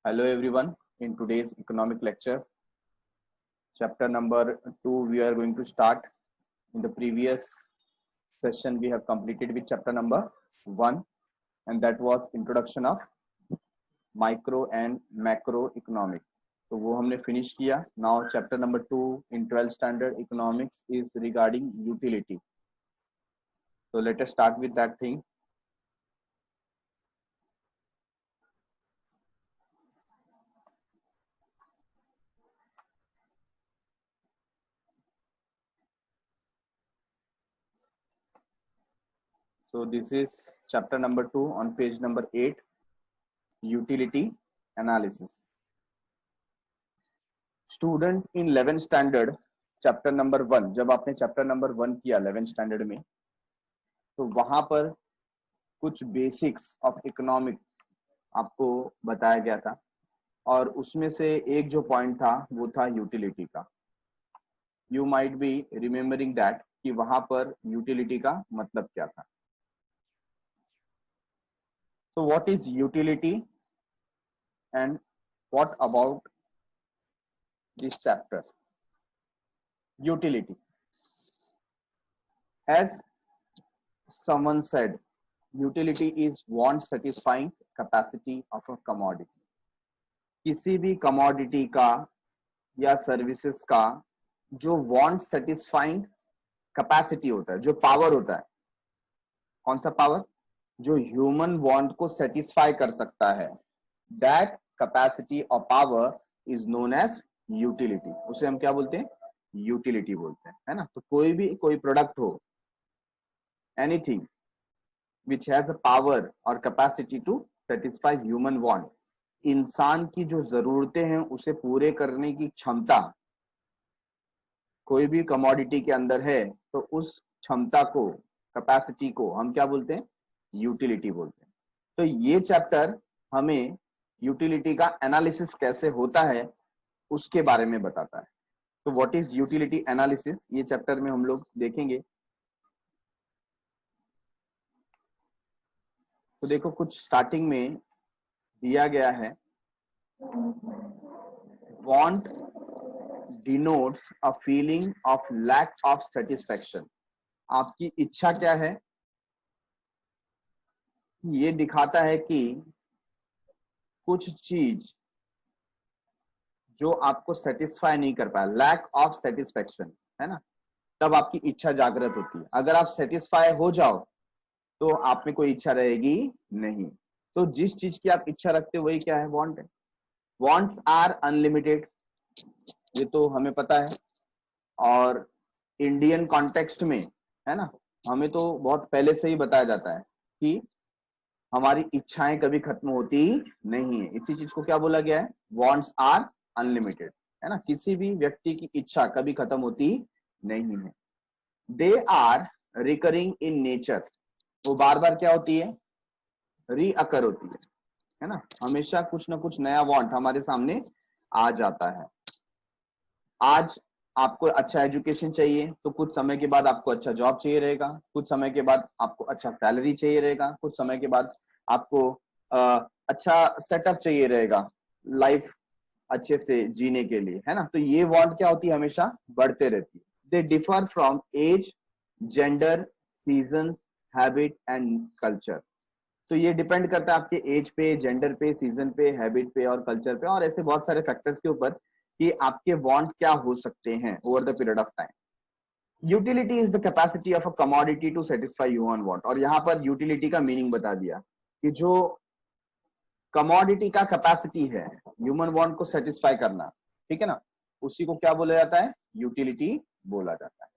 Hello everyone. In today's economic lecture, chapter number 2 we are going to start. In the previous session we have completed with chapter number 1, and that was introduction of micro and macro economics. तो वो हमने finish किया. Now chapter number 2 in 12th standard economics is regarding utility. So let us start with that thing. So this is chapter number 2 on page number 8, utility analysis. Student in 11th standard chapter number 1, जब आपने chapter number 1 किया 11th standard में, तो वहां पर कुछ basics of economic आपको बताया गया था, और उसमें से एक जो पॉइंट था वो था यूटिलिटी का. You might be remembering that कि वहां पर यूटिलिटी का मतलब क्या था. So what is utility and what about this chapter? Utility. As someone said, utility is want satisfying capacity of a commodity. किसी भी commodity का या services का जो want satisfying capacity होता है, जो power होता है, कौन सा power? जो ह्यूमन वांट को सेटिस्फाई कर सकता है, that capacity of power is known as utility. उसे हम क्या बोलते हैं? यूटिलिटी बोलते हैं, है ना. तो कोई प्रोडक्ट हो, anything which has a power or capacity to satisfy human want, इंसान की जो जरूरतें हैं उसे पूरे करने की क्षमता कोई भी कमोडिटी के अंदर है, तो उस क्षमता को, कैपेसिटी को हम क्या बोलते हैं? यूटिलिटी बोलते हैं. तो ये चैप्टर हमें यूटिलिटी का एनालिसिस कैसे होता है उसके बारे में बताता है. तो व्हाट इज यूटिलिटी एनालिसिस, ये चैप्टर में हम लोग देखेंगे. तो देखो, कुछ स्टार्टिंग में दिया गया है, want denotes a feeling of lack of satisfaction. आपकी इच्छा क्या है, ये दिखाता है कि कुछ चीज जो आपको सेटिस्फाई नहीं कर पाया, लैक ऑफ सेटिस्फैक्शन, है ना, तब आपकी इच्छा जागृत होती है. अगर आप सेटिस्फाई हो जाओ तो आप में कोई इच्छा रहेगी नहीं. तो जिस चीज की आप इच्छा रखते हो वही क्या है? वांट है. वांट्स आर अनलिमिटेड, ये तो हमें पता है. और इंडियन कॉन्टेक्स्ट में, है ना, हमें तो बहुत पहले से ही बताया जाता है कि हमारी इच्छाएं कभी खत्म होती नहीं है. इसी चीज को क्या बोला गया है? वांट्स आर अनलिमिटेड, है ना. किसी भी व्यक्ति की इच्छा कभी खत्म होती नहीं है. They are recurring in nature, वो बार बार क्या होती है? रीअकर होती है ना. हमेशा कुछ ना कुछ नया वांट हमारे सामने आ जाता है. आज आपको अच्छा एजुकेशन चाहिए, तो कुछ समय के बाद आपको अच्छा जॉब चाहिए रहेगा, कुछ समय के बाद आपको अच्छा सैलरी चाहिए रहेगा, कुछ समय के बाद आपको अच्छा सेटअप चाहिए रहेगा लाइफ अच्छे से जीने के लिए, है ना. तो ये वांट क्या होती है? हमेशा बढ़ते रहती है. They differ from age, gender, season, habit and culture. तो ये डिपेंड करता है आपके एज पे, जेंडर पे, सीजन पे, हैबिट पे और कल्चर पे, और ऐसे बहुत सारे फैक्टर्स के ऊपर कि आपके वांट क्या हो सकते हैं over the period of time. Utility is the capacity of a commodity to satisfy human want. और यहाँ पर यूटिलिटी का मीनिंग बता दिया कि जो कमोडिटी का कैपेसिटी है ह्यूमन वांट को सेटिस्फाई करना, ठीक है ना, उसी को क्या बोला जाता है? यूटिलिटी बोला जाता है.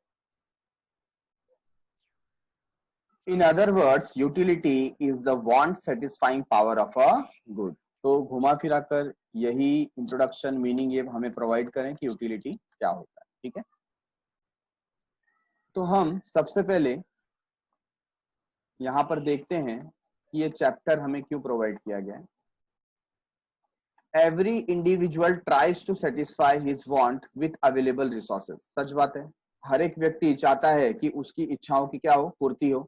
In other words, utility is the want satisfying power of a good. तो घुमा फिरा कर यही इंट्रोडक्शन मीनिंग ये हमें प्रोवाइड करें कि यूटिलिटी क्या होता है. ठीक है. तो हम सबसे पहले यहां पर देखते हैं कि ये चैप्टर हमें क्यों प्रोवाइड किया गया है. Every individual tries to satisfy his want with available resources. सच बात है, हर एक व्यक्ति चाहता है कि उसकी इच्छाओं की क्या हो? पूर्ति हो.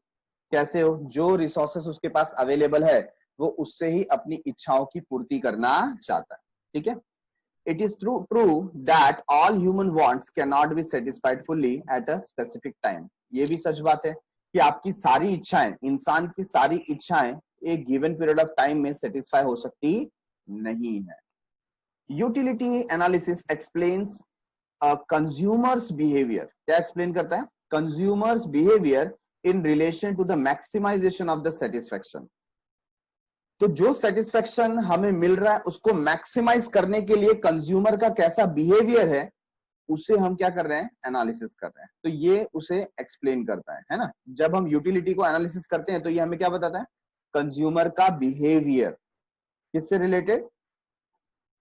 कैसे हो? जो रिसोर्सेस उसके पास अवेलेबल है वो उससे ही अपनी इच्छाओं की पूर्ति करना चाहता है। ठीक है, it is true that all human wants can not be satisfied fully at a specific time. ये भी सच बात है कि आपकी सारी इच्छाएं, इंसान की सारी इच्छाएं एक गिवन पीरियड ऑफ टाइम में सेटिस्फाई हो सकती नहीं है। Utility analysis explains consumers behaviour. क्या एक्सप्लेन करता है? Consumers behaviour in relation to the maximisation of the satisfaction. तो जो सेटिस्फैक्शन हमें मिल रहा है उसको मैक्सिमाइज करने के लिए कंज्यूमर का कैसा बिहेवियर है, उसे हम क्या कर रहे हैं? एनालिसिस कर रहे हैं। तो ये उसे एक्सप्लेन करता है ना। जब हम यूटिलिटी को एनालिसिस करते हैं तो ये हमें क्या बताता है? कंज्यूमर का बिहेवियर। किससे रिलेटेड?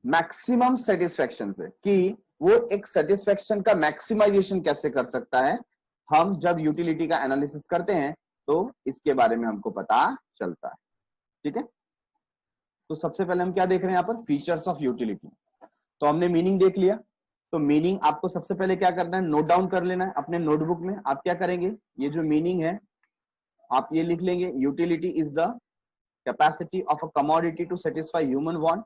मैक्सिमम सेटिस्फैक्शन से, कि वो एक सेटिस्फैक्शन का मैक्सिमाइजेशन कैसे कर सकता है। हम जब यूटिलिटी का एनालिसिस करते हैं तो इसके बारे में हमको पता चलता है। ठीक है, तो सबसे पहले हम क्या देख रहे हैं यहाँ पर? Features of utility. तो हमने मीनिंग देख लिया। तो मीनिंग आपको सबसे पहले क्या करना है? नोट डाउन कर लेना है अपने नोटबुक में। आप क्या करेंगे? ये जो मीनिंग है आप ये लिख लेंगे, utility is the capacity of a commodity to satisfy human want.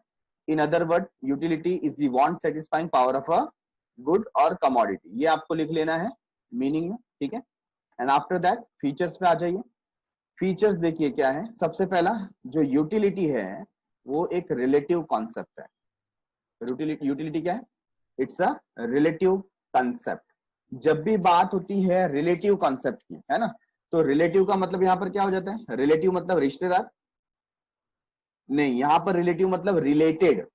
In other word, utility is the want satisfying power of a good और कमोडिटी। ये आपको लिख लेना है मीनिंग में। ठीक है, एंड आफ्टर दैट फीचर्स पे आ जाइए। फीचर्स देखिए क्या है। सबसे पहला जो यूटिलिटी है वो एक रिलेटिव कॉन्सेप्ट है। यूटिलिटी क्या है? It's a relative concept. जब भी बात होती है रिलेटिव कॉन्सेप्ट की, है ना, तो रिलेटिव का मतलब यहां पर क्या हो जाता है? रिलेटिव मतलब रिश्तेदार नहीं, यहां पर रिलेटिव मतलब रिलेटेड।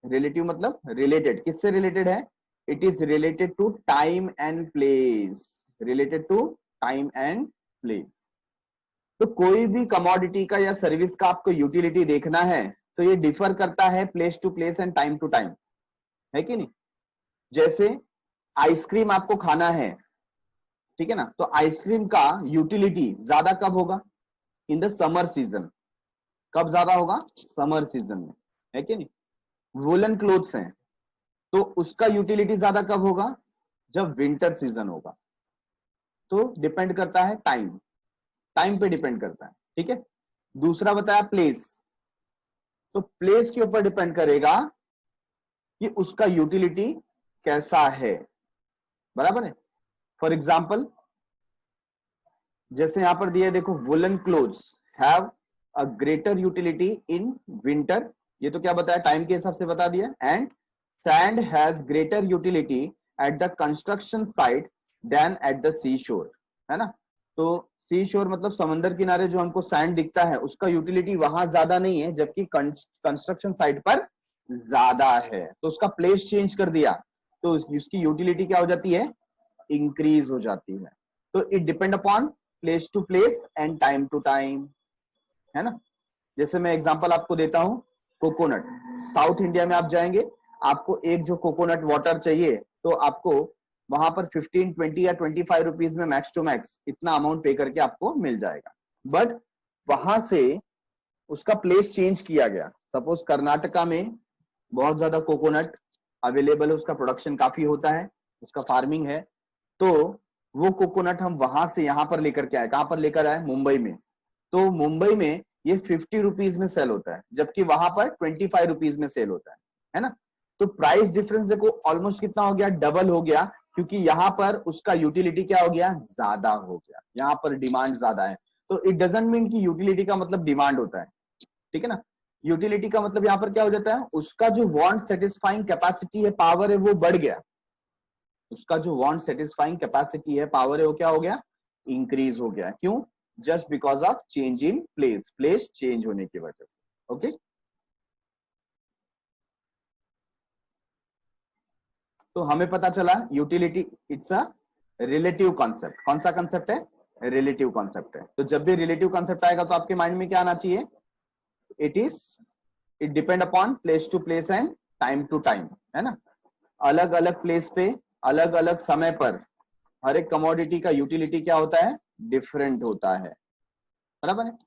रिलेटिव मतलब रिलेटेड। किससे रिलेटेड है? It is related to time and place. Related to time and place. तो कोई भी कमोडिटी का या सर्विस का आपको यूटिलिटी देखना है तो ये डिफर करता है place to place and time to time, है कि नहीं? जैसे आइसक्रीम आपको खाना है, ठीक है ना, तो आइसक्रीम का यूटिलिटी ज्यादा कब होगा? In the summer season. कब ज्यादा होगा? समर सीजन में, है कि नहीं? वुलन क्लोथ्स हैं तो उसका यूटिलिटी ज्यादा कब होगा? जब विंटर सीजन होगा। तो डिपेंड करता है टाइम, टाइम पे डिपेंड करता है। ठीक है, दूसरा बताया प्लेस। तो प्लेस के ऊपर डिपेंड करेगा कि उसका यूटिलिटी कैसा है। बराबर है? फॉर एग्जाम्पल जैसे यहां पर दिया है, देखो, woollen clothes have a greater utility in winter. ये तो क्या बताया? टाइम के हिसाब से बता दिया। And sand has greater utility at the construction site than at the sea shore, है ना। तो सी शोर मतलब समंदर किनारे जो हमको सैंड दिखता है उसका यूटिलिटी वहां ज्यादा नहीं है, जबकि कंस्ट्रक्शन साइट पर ज्यादा है। तो उसका प्लेस चेंज कर दिया तो उसकी यूटिलिटी क्या हो जाती है? इंक्रीज हो जाती है। तो it depend upon place to place and time to time, है ना। जैसे मैं एग्जांपल आपको देता हूं, कोकोनट। साउथ इंडिया में आप जाएंगे, आपको एक जो कोकोनट वाटर चाहिए तो आपको वहां पर 15, 20 या 25 रुपीज में मैक्स टू मैक्स इतना अमाउंट पे करके आपको मिल जाएगा। बट वहां से उसका प्लेस चेंज किया गया। सपोज कर्नाटका में बहुत ज्यादा कोकोनट अवेलेबल है, उसका प्रोडक्शन काफी होता है, उसका फार्मिंग है, तो वो कोकोनट हम वहां से यहां पर लेकर के आए। कहां पर लेकर आए? मुंबई में। तो मुंबई में ये 50 रुपीज में सेल होता है, जबकि वहां पर 25 रुपीज में सेल होता है ना। तो प्राइस डिफरेंस देखो ऑलमोस्ट कितना हो गया? डबल हो गया, क्योंकि यहां पर उसका यूटिलिटी क्या हो गया? ज्यादा हो गया। यहां पर डिमांड ज्यादा है। तो इट डजंट मीन कि यूटिलिटी का मतलब डिमांड होता है, ठीक है ना। यूटिलिटी का मतलब यहां पर क्या हो जाता है? उसका जो वांट सेटिस्फाइंग कैपेसिटी है, पावर है, वो बढ़ गया। उसका जो वांट सेटिस्फाइंग कैपेसिटी है, पावर है, वो क्या हो गया? इंक्रीज हो गया। क्यों? Just because of change in place, place change होने की वजह से। ओके, तो हमें पता चला utility it's a relative concept. कौन सा कॉन्सेप्ट है? रिलेटिव कॉन्सेप्ट है। तो जब भी रिलेटिव कॉन्सेप्ट आएगा तो आपके माइंड में क्या आना चाहिए? It depend upon place to place and time to time, है ना। अलग अलग प्लेस पे अलग अलग समय पर हर एक कमोडिटी का यूटिलिटी क्या होता है? डिफरेंट होता है। बराबर है।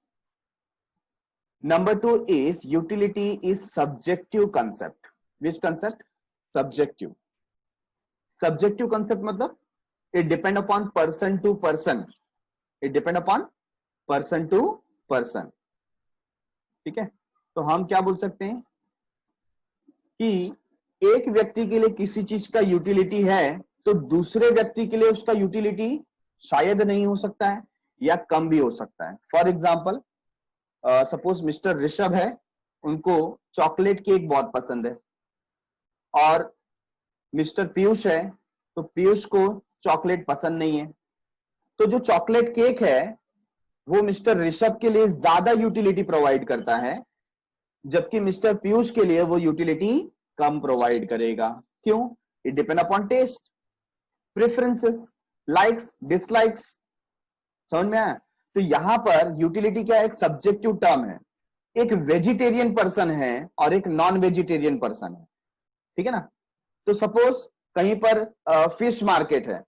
Number 2 is utility is subjective concept. Which concept? Subjective. Subjective concept मतलब it depend upon person to person. It depend upon person to person. ठीक है, तो हम क्या बोल सकते हैं कि एक व्यक्ति के लिए किसी चीज का यूटिलिटी है तो दूसरे व्यक्ति के लिए उसका यूटिलिटी शायद नहीं हो सकता है या कम भी हो सकता है। For example, suppose mister Rishabh है, उनको चॉकलेट केक बहुत पसंद है, और मिस्टर पीयूष है तो पीयूष को चॉकलेट पसंद नहीं है। तो जो चॉकलेट केक है वो मिस्टर ऋषभ के लिए ज्यादा यूटिलिटी प्रोवाइड करता है, जबकि मिस्टर पीयूष के लिए वो यूटिलिटी कम प्रोवाइड करेगा। क्यों? It depend upon taste, preferences, likes, dislikes. समझ में आया? तो यहां पर यूटिलिटी क्या है? एक सब्जेक्टिव टर्म है। एक वेजिटेरियन पर्सन है और एक नॉन वेजिटेरियन पर्सन है, ठीक है ना। तो सपोज कहीं पर फिश मार्केट है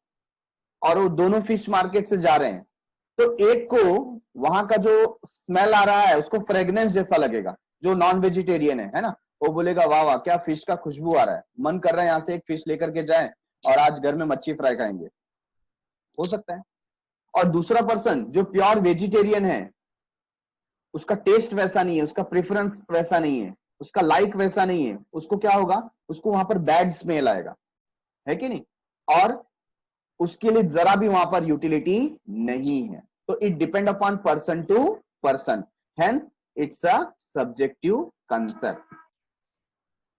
और वो दोनों फिश मार्केट से जा रहे हैं, तो एक को वहां का जो स्मेल आ रहा है उसको फ्रेग्रेंस जैसा लगेगा, जो नॉन वेजिटेरियन है ना, वो बोलेगा वाह वाह क्या फिश का खुशबू आ रहा है, मन कर रहा है यहां से एक फिश लेकर के जाएं और आज घर में मच्छी फ्राई खाएंगे। हो सकता है। और दूसरा पर्सन जो प्योर वेजिटेरियन है, उसका टेस्ट वैसा नहीं है, उसका प्रेफरेंस वैसा नहीं है, उसका लाइक वैसा नहीं है, उसको क्या होगा? उसको वहां पर बैड स्मेल आएगा, है कि नहीं? और उसके लिए जरा भी वहां पर यूटिलिटी नहीं है। तो it depend upon person to person, hence it's a subjective concept.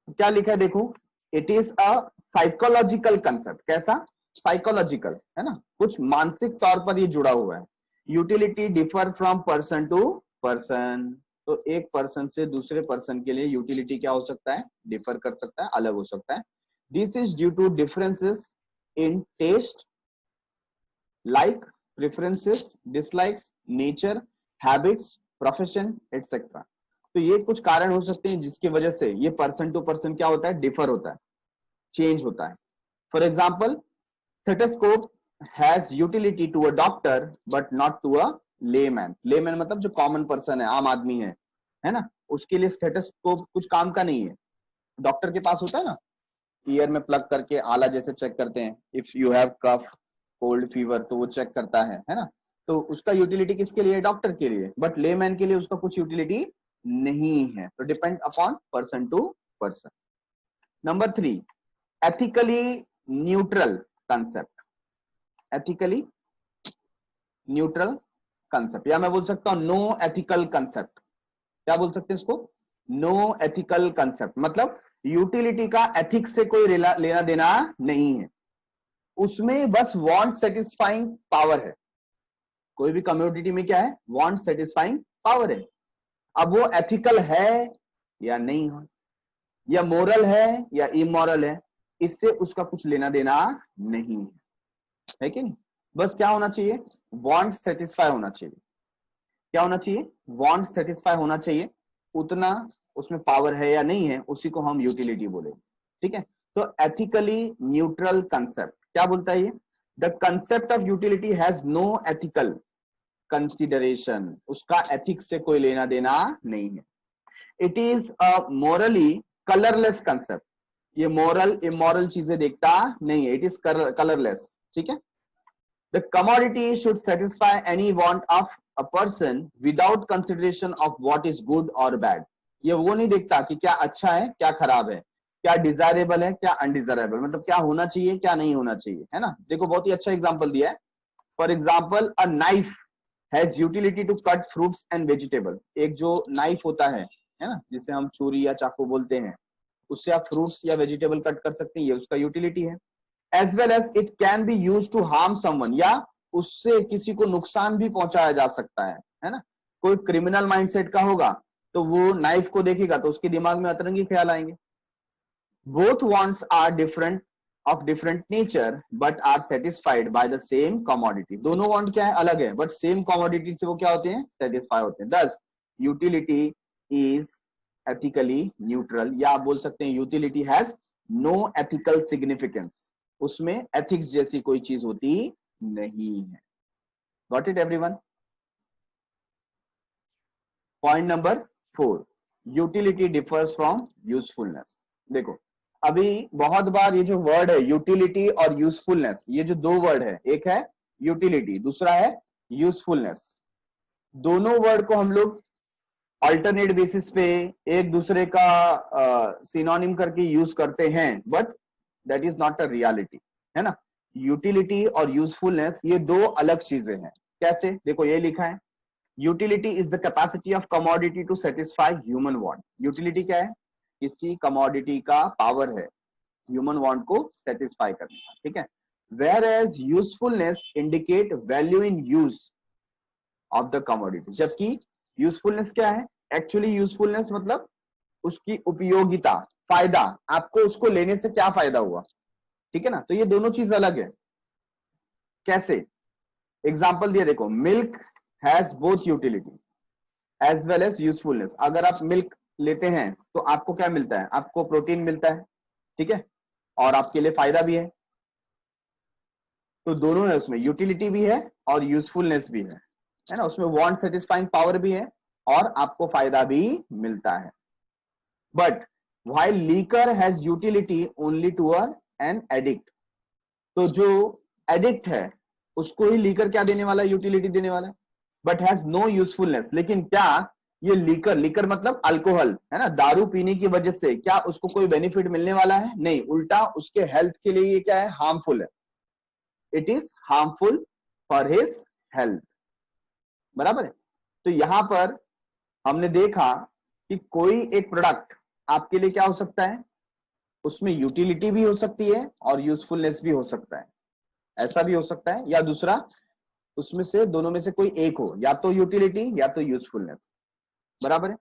क्या लिखा है देखो, it is a psychological concept. कैसा? साइकोलॉजिकल, है ना, कुछ मानसिक तौर पर ये जुड़ा हुआ है। Utility differ from person to person. तो एक पर्सन से दूसरे पर्सन के लिए यूटिलिटी क्या हो सकता है? डिफर कर सकता है, अलग हो सकता है। This is due to differences in taste, like, preferences, dislikes, nature, habits, profession etcetera. तो ये कुछ कारण हो सकते हैं जिसकी वजह से ये पर्सन टू पर्सन क्या होता है? डिफर होता है, चेंज होता है। For example, stethoscope has utility to a doctor but not to a layman. Layman मतलब जो कॉमन पर्सन है, आम आदमी है ना, उसके लिए स्टेथोस्कोप कुछ काम का नहीं है। डॉक्टर के पास होता है ना, ईयर में प्लग करके आला जैसे चेक करते हैं, if you have cough, cold, fever, तो वो चेक करता है ना। तो उसका यूटिलिटी किसके लिए? डॉक्टर के लिए। बट लेमैन के लिए उसका कुछ यूटिलिटी नहीं है। तो depend upon person to person. Number 3, ethically neutral concept. Ethically neutral concept, या मैं बोल सकता हूं नो एथिकल कंसेप्ट। क्या बोल सकते हैं इसको? No ethical concept. मतलब यूटिलिटी का एथिक्स से कोई लेना देना नहीं है, उसमें बस वांट सेटिस्फाइंग पावर है। कोई भी कम्युनिटी में क्या है? वांट सेटिस्फाइंग पावर है। अब वो एथिकल है या नहीं हो, या मोरल है या इमोरल है, इससे उसका कुछ लेना देना नहीं है कि नहीं? बस क्या होना चाहिए? वांट सेटिस्फाई होना चाहिए। क्या होना चाहिए? वांट सेटिस्फाई होना चाहिए। उतना उसमें पावर है या नहीं है, उसी को हम यूटिलिटी बोलेंगे। ठीक है, तो एथिकली न्यूट्रल कंसेप्ट क्या बोलता है ये? The concept of utility has no ethical consideration. उसका एथिक्स से कोई लेना देना नहीं है। It is a morally colourless concept. ये मोरल इमोरल चीजें देखता नहीं है, इट इज कलरलेस। ठीक है, the commodity should satisfy any want of a person without consideration of what is good और बैड। ये वो नहीं देखता कि क्या अच्छा है क्या खराब है, क्या डिजायरेबल है क्या अनडिजायरेबल, मतलब क्या होना चाहिए क्या नहीं होना चाहिए, है ना। देखो बहुत ही अच्छा एग्जांपल दिया है। For example, a knife has utility to cut fruits and vegetable. एक जो नाइफ होता है ना, जिसे हम छुरी या चाकू बोलते हैं, उससे आप फ्रूट्स या वेजिटेबल कट कर सकते हैं, ये उसका यूटिलिटी है। As well as it can be use to harm someone, या उससे किसी को नुकसान भी पहुंचाया जा सकता है ना। कोई क्रिमिनल माइंडसेट का होगा तो वो नाइफ को देखेगा तो उसके दिमाग में अतरंगी ख्याल आएंगे। Both wants are different, of different nature but are satisfied by the same commodity. दोनों वांट क्या है? अलग है, बट सेम कमोडिटी से वो क्या होते हैं? सेटिस्फाई होते हैं। दस यूटिलिटी इज एथिकली न्यूट्रल, या आप बोल सकते हैं utility has no ethical significance. उसमें एथिक्स जैसी कोई चीज होती नहीं है। Got it everyone? Point number 4, utility differs from usefulness. देखो अभी बहुत बार ये जो वर्ड है यूटिलिटी और यूजफुलनेस, ये जो दो वर्ड है, एक है यूटिलिटी दूसरा है यूजफुलनेस, दोनों वर्ड को हम लोग अल्टरनेट बेसिस पे एक दूसरे का सिनोनिम करके यूज करते हैं, but that is not a reality, है ना। यूटिलिटी और यूजफुलनेस ये दो अलग चीजें हैं। कैसे, देखो ये लिखा है, utility is the capacity of commodity to satisfy human want. Utility क्या है, किसी कमोडिटी का पावर है ह्यूमन वांट को सेटिस्फाई करने का, ठीक है। Whereas usefulness indicate value in use of the commodity, जबकि यूजफुलनेस क्या है, एक्चुअली यूजफुलनेस मतलब उसकी उपयोगिता, फायदा, आपको उसको लेने से क्या फायदा हुआ, ठीक है ना। तो ये दोनों चीज अलग है। कैसे, एग्जाम्पल दिया देखो, milk has both utility as well as usefulness. अगर आप मिल्क लेते हैं तो आपको क्या मिलता है, आपको प्रोटीन मिलता है, ठीक है, और आपके लिए फायदा भी है। तो दोनों है, उसमें यूटिलिटी भी है और यूजफुलनेस भी है ना। उसमें वांट सेटिस्फाइंग पावर भी है और आपको फायदा भी मिलता है। But while liquor has utility only to an addict, तो जो एडिक्ट है उसको ही लीकर क्या देने वाला है, यूटिलिटी देने वाला है, बट हैज नो यूजफुलनेस। लेकिन क्या ये लीकर, लीकर मतलब अल्कोहल, है ना, दारू पीने की वजह से क्या उसको कोई बेनिफिट मिलने वाला है, नहीं, उल्टा उसके हेल्थ के लिए ये क्या है, हार्मफुल है। It is harmful for his health, बराबर है। तो यहां पर हमने देखा कि कोई एक प्रोडक्ट आपके लिए क्या हो सकता है, उसमें यूटिलिटी भी हो सकती है और यूजफुलनेस भी हो सकता है, ऐसा भी हो सकता है, या दूसरा उसमें से दोनों में से कोई एक हो, या तो यूटिलिटी या तो यूजफुलनेस, बराबर है।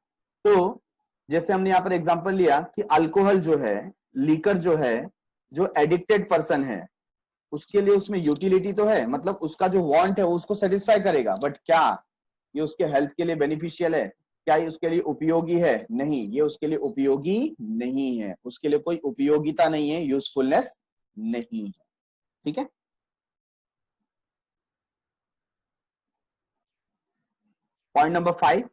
तो जैसे हमने यहां पर एग्जांपल लिया कि अल्कोहल जो है, लीकर जो है, जो एडिक्टेड पर्सन है उसके लिए उसमें यूटिलिटी तो है, मतलब उसका जो वांट है वो उसको सेटिस्फाई करेगा, बट क्या ये उसके हेल्थ के लिए बेनिफिशियल है, क्या ये उसके लिए उपयोगी है, नहीं, ये उसके लिए उपयोगी नहीं है, उसके लिए कोई उपयोगिता नहीं है, यूजफुलनेस नहीं है, ठीक है। Point number 5,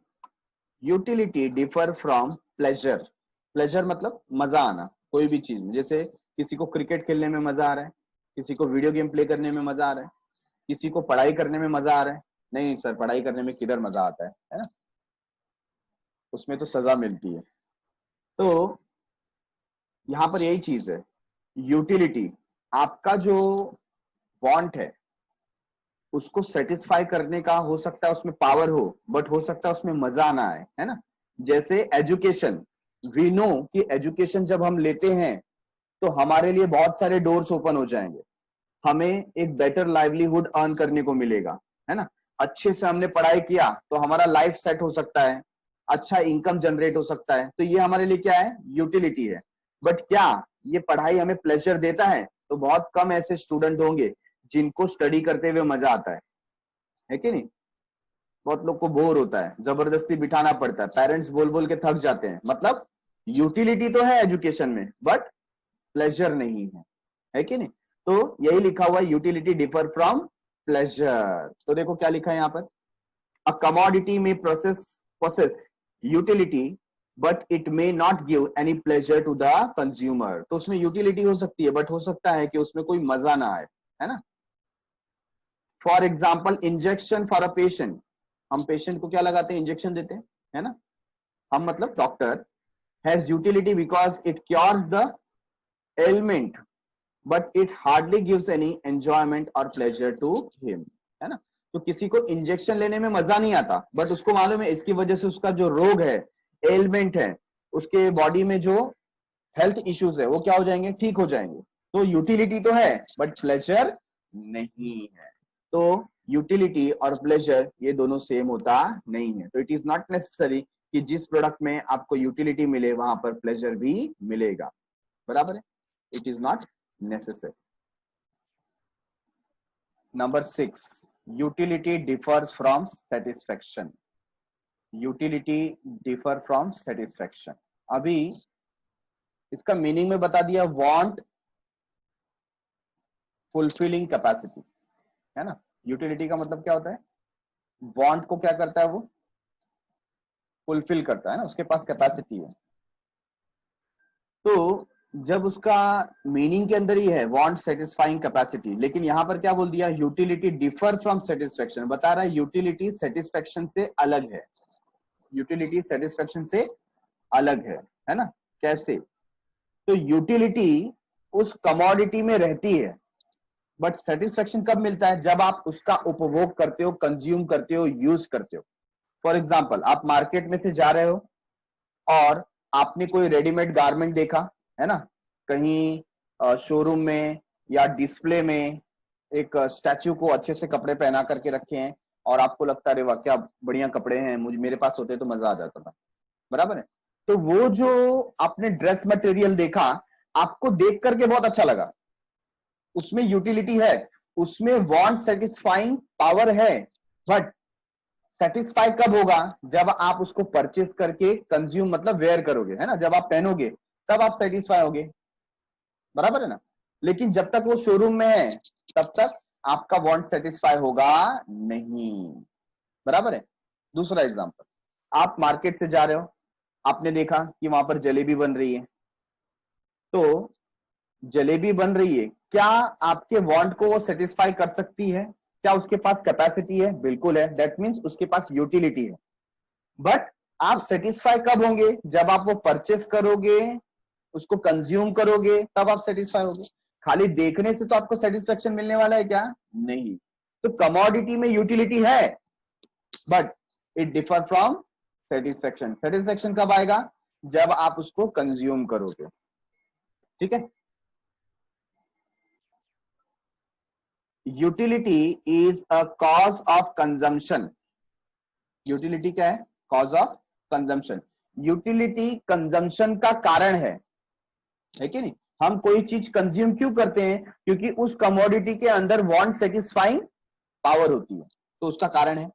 utility differ from pleasure. Pleasure मतलब मजा आना कोई भी चीज में, जैसे किसी को क्रिकेट खेलने में मजा आ रहा है, किसी को वीडियो गेम प्ले करने में मजा आ रहा है, किसी को पढ़ाई करने में मजा आ रहा है, नहीं सर पढ़ाई करने में किधर मजा आता है ना, उसमें तो सजा मिलती है। तो यहां पर यही चीज है, यूटिलिटी आपका जो वांट है उसको सेटिस्फाई करने का हो सकता है उसमें पावर हो, बट हो सकता है उसमें मजा ना आए, है ना। जैसे एजुकेशन, वी नो कि एजुकेशन जब हम लेते हैं तो हमारे लिए बहुत सारे डोर्स ओपन हो जाएंगे, हमें एक बेटर लाइवलीहुड अर्न करने को मिलेगा, है ना। अच्छे से हमने पढ़ाई किया तो हमारा लाइफ सेट हो सकता है, अच्छा इनकम जनरेट हो सकता है, तो ये हमारे लिए क्या है, यूटिलिटी है। बट क्या ये पढ़ाई हमें प्लेजर देता है, तो बहुत कम ऐसे स्टूडेंट होंगे जिनको स्टडी करते हुए मजा आता है कि नहीं। बहुत लोग को बोर होता है, जबरदस्ती बिठाना पड़ता है, पेरेंट्स बोल बोल के थक जाते हैं, मतलब यूटिलिटी तो है एजुकेशन में बट प्लेजर नहीं है कि नहीं। तो यही लिखा हुआ है, यूटिलिटी डिफर फ्रॉम प्लेजर। तो देखो क्या लिखा है यहां पर, a commodity may possess utility but it may not give any pleasure to the consumer. तो उसमें यूटिलिटी हो सकती है बट हो सकता है कि उसमें कोई मजा ना आए, है ना। For example injection for a patient, हम पेशेंट को क्या लगाते हैं, इंजेक्शन देते हैं, है ना, हम मतलब doctor, has utility because it cures the ailment but it hardly gives any enjoyment और प्लेजर टू हिम, है ना। तो किसी को इंजेक्शन लेने में मजा नहीं आता, बट उसको मालूम है इसकी वजह से उसका जो रोग है, एलिमेंट है, उसके बॉडी में जो हेल्थ इश्यूज है वो क्या हो जाएंगे, ठीक हो जाएंगे। तो यूटिलिटी तो है बट प्लेजर नहीं है। तो यूटिलिटी और प्लेजर ये दोनों सेम होता नहीं है। तो इट इज नॉट नेसेसरी कि जिस प्रोडक्ट में आपको यूटिलिटी मिले वहां पर प्लेजर भी मिलेगा, बराबर है, it is not necessary. Number 6, utility differs from satisfaction. Utility differ from satisfaction, अभी इसका मीनिंग में बता दिया, वांट फुलफिलिंग कैपेसिटी, है ना। यूटिलिटी का मतलब क्या होता है, वांट को क्या करता है, वो फुलफिल करता है ना, उसके पास कैपेसिटी है। तो जब उसका मीनिंग के अंदर ही है वांट सेटिस्फाइंग कैपेसिटी, लेकिन यहां पर क्या बोल दिया, यूटिलिटी डिफर फ्रॉम सेटिस्फेक्शन, बता रहा है यूटिलिटी सेटिस्फेक्शन से अलग है। यूटिलिटी सेटिस्फेक्शन से अलग है ना? कैसे? तो यूटिलिटी उस कमोडिटी में रहती है, बट सेटिस्फेक्शन कब मिलता है? जब आप उसका उपभोग करते हो, कंज्यूम करते हो, यूज करते हो। फॉर एग्जाम्पल, आप मार्केट में से जा रहे हो और आपने कोई रेडीमेड गारमेंट देखा, है ना, कहीं शोरूम में या डिस्प्ले में एक स्टैचू को अच्छे से कपड़े पहना करके रखे हैं और आपको लगता है, अरे वाह क्या बढ़िया कपड़े हैं, मुझे मेरे पास होते तो मजा आ जाता था, बराबर है? तो वो जो आपने ड्रेस मटेरियल देखा, आपको देख करके बहुत अच्छा लगा, उसमें यूटिलिटी है, उसमें वांट सेटिस्फाइंग पावर है, बट सेटिस्फाई कब होगा? जब आप उसको परचेस करके कंज्यूम मतलब वेयर करोगे, है ना, जब आप पहनोगे तब आप सेटिस्फाई होगे, बराबर है ना? लेकिन जब तक वो शोरूम में है तब तक आपका वांट सेटिस्फाई होगा नहीं, बराबर है? दूसरा एग्जांपल, आप मार्केट से जा रहे हो, आपने देखा कि वहां पर जलेबी बन रही है, तो जलेबी बन रही है, क्या आपके वांट को वो सेटिस्फाई कर सकती है? क्या उसके पास कैपेसिटी है? बिल्कुल है, दैट मीन्स उसके पास यूटिलिटी है। बट आप सेटिस्फाई कब होंगे? जब आप वो परचेस करोगे, उसको कंज्यूम करोगे, तब आप सेटिस्फाई होगे। खाली देखने से तो आपको सेटिस्फेक्शन मिलने वाला है क्या? नहीं। तो कमोडिटी में यूटिलिटी है, but it differ from satisfaction. Satisfaction कब आएगा? जब आप उसको कंज्यूम करोगे, ठीक है? Utility is a cause of consumption. Utility क्या है? Cause of consumption. Utility consumption का कारण है कि नहीं? हम कोई चीज कंज्यूम क्यों करते हैं? क्योंकि उस कमोडिटी के अंदर वांट सेटिस्फाइंग पावर होती है, तो उसका कारण है।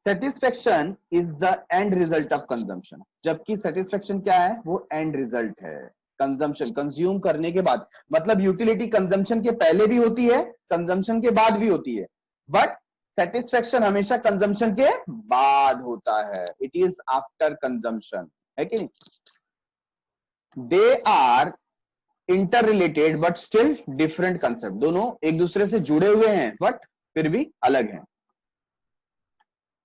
Satisfaction is the end result of consumption, जबकि सेटिस्फेक्शन क्या है? वो एंड रिजल्ट है कंजम्पशन, कंज्यूम करने के बाद। मतलब यूटिलिटी कंजम्पशन के पहले भी होती है, कंजम्पशन के बाद भी होती है, बट सेटिस्फेक्शन हमेशा कंजम्पशन के बाद होता है। इट इज आफ्टर कंजम्पशन, है कि नहीं? They are interrelated but still different concept. दोनों एक दूसरे से जुड़े हुए हैं बट फिर भी अलग हैं।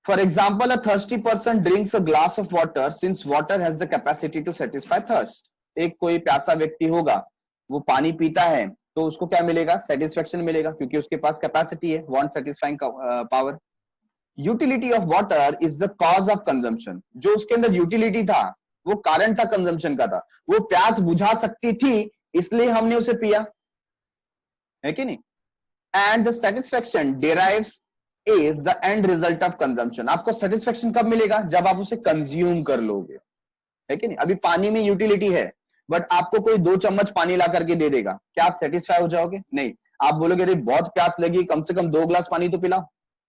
For example, a thirsty person drinks a glass of water since water has the capacity to satisfy thirst. एक कोई प्यासा व्यक्ति होगा, वो पानी पीता है, तो उसको क्या मिलेगा? सेटिस्फेक्शन मिलेगा, क्योंकि उसके पास कैपेसिटी है, want satisfying power. Utility of water is the cause of consumption. जो उसके अंदर यूटिलिटी था, वो कारण था कंजम्पशन का था, वो प्यास बुझा सकती थी, इसलिए हमने उसे पिया, है कि नहीं? And the satisfaction derives is the end result of consumption. आपको सेटिस्फेक्शन कब मिलेगा? जब आप उसे कंज्यूम कर लोगे, है कि नहीं? अभी पानी में यूटिलिटी है, बट आपको कोई 2 चम्मच पानी ला करके दे देगा, क्या आप सेटिस्फाई हो जाओगे? नहीं। आप बोलोगे अरे बहुत प्यास लगी, कम से कम 2 ग्लास पानी तो पिलाओ,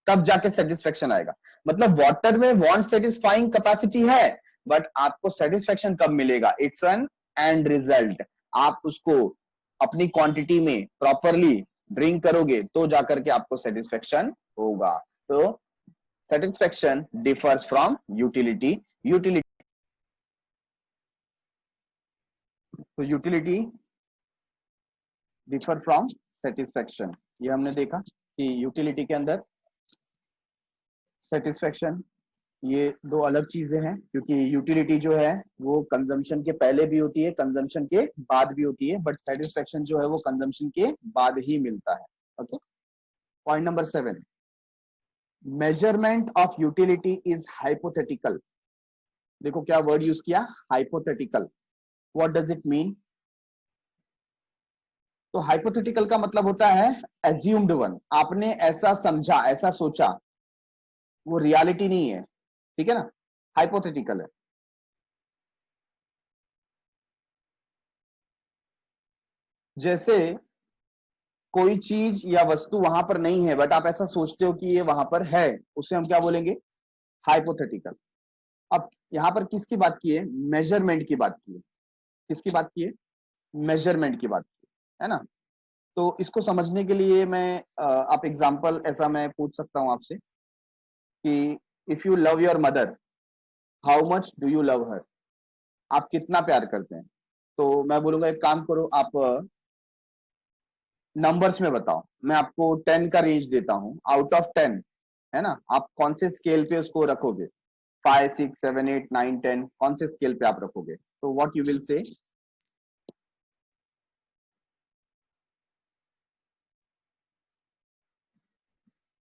तब जाके सेटिस्फेक्शन आएगा। मतलब वाटर में वांट सेटिस्फाइंग कैपेसिटी है, बट आपको सेटिस्फेक्शन कब मिलेगा? It's an and result. आप उसको अपनी क्वांटिटी में प्रॉपरली ड्रिंक करोगे तो जाकर के आपको सेटिस्फेक्शन होगा। तो satisfaction differs from utility. Utility, तो यूटिलिटी डिफर फ्रॉम सेटिस्फेक्शन। ये हमने देखा कि यूटिलिटी के अंदर सेटिस्फेक्शन, ये दो अलग चीजें हैं, क्योंकि यूटिलिटी जो है वो कंजम्पशन के पहले भी होती है, कंजम्पशन के बाद भी होती है, बट सेटिस्फेक्शन जो है वो कंजम्पशन के बाद ही मिलता है। Okay, point number 7, measurement of utility is hypothetical. देखो क्या वर्ड यूज किया? Hypothetical. What does it mean? तो हाइपोथेटिकल का मतलब होता है एज्यूम्ड वन। आपने ऐसा समझा, ऐसा सोचा, वो रियलिटी नहीं है, ठीक है ना? हाइपोथेटिकल है। जैसे कोई चीज या वस्तु वहां पर नहीं है, बट आप ऐसा सोचते हो कि ये वहां पर है, उसे हम क्या बोलेंगे? हाइपोथेटिकल। अब यहां पर किसकी बात की है? मेजरमेंट की बात की है। किसकी बात की है? मेजरमेंट की बात की है ना? तो इसको समझने के लिए मैं आप एग्जांपल ऐसा मैं पूछ सकता हूं आपसे कि if you love your mother, how much do you love हर? आप कितना प्यार करते हैं? तो मैं बोलूंगा एक काम करो, आप नंबर्स में बताओ। मैं आपको 10 का रेंज देता हूं, आउट ऑफ 10, है ना? आप कौन से स्केल पे उसको रखोगे? 5, 6, 7, 8, 9, 10 कौन से स्केल पे आप रखोगे? तो what you will say?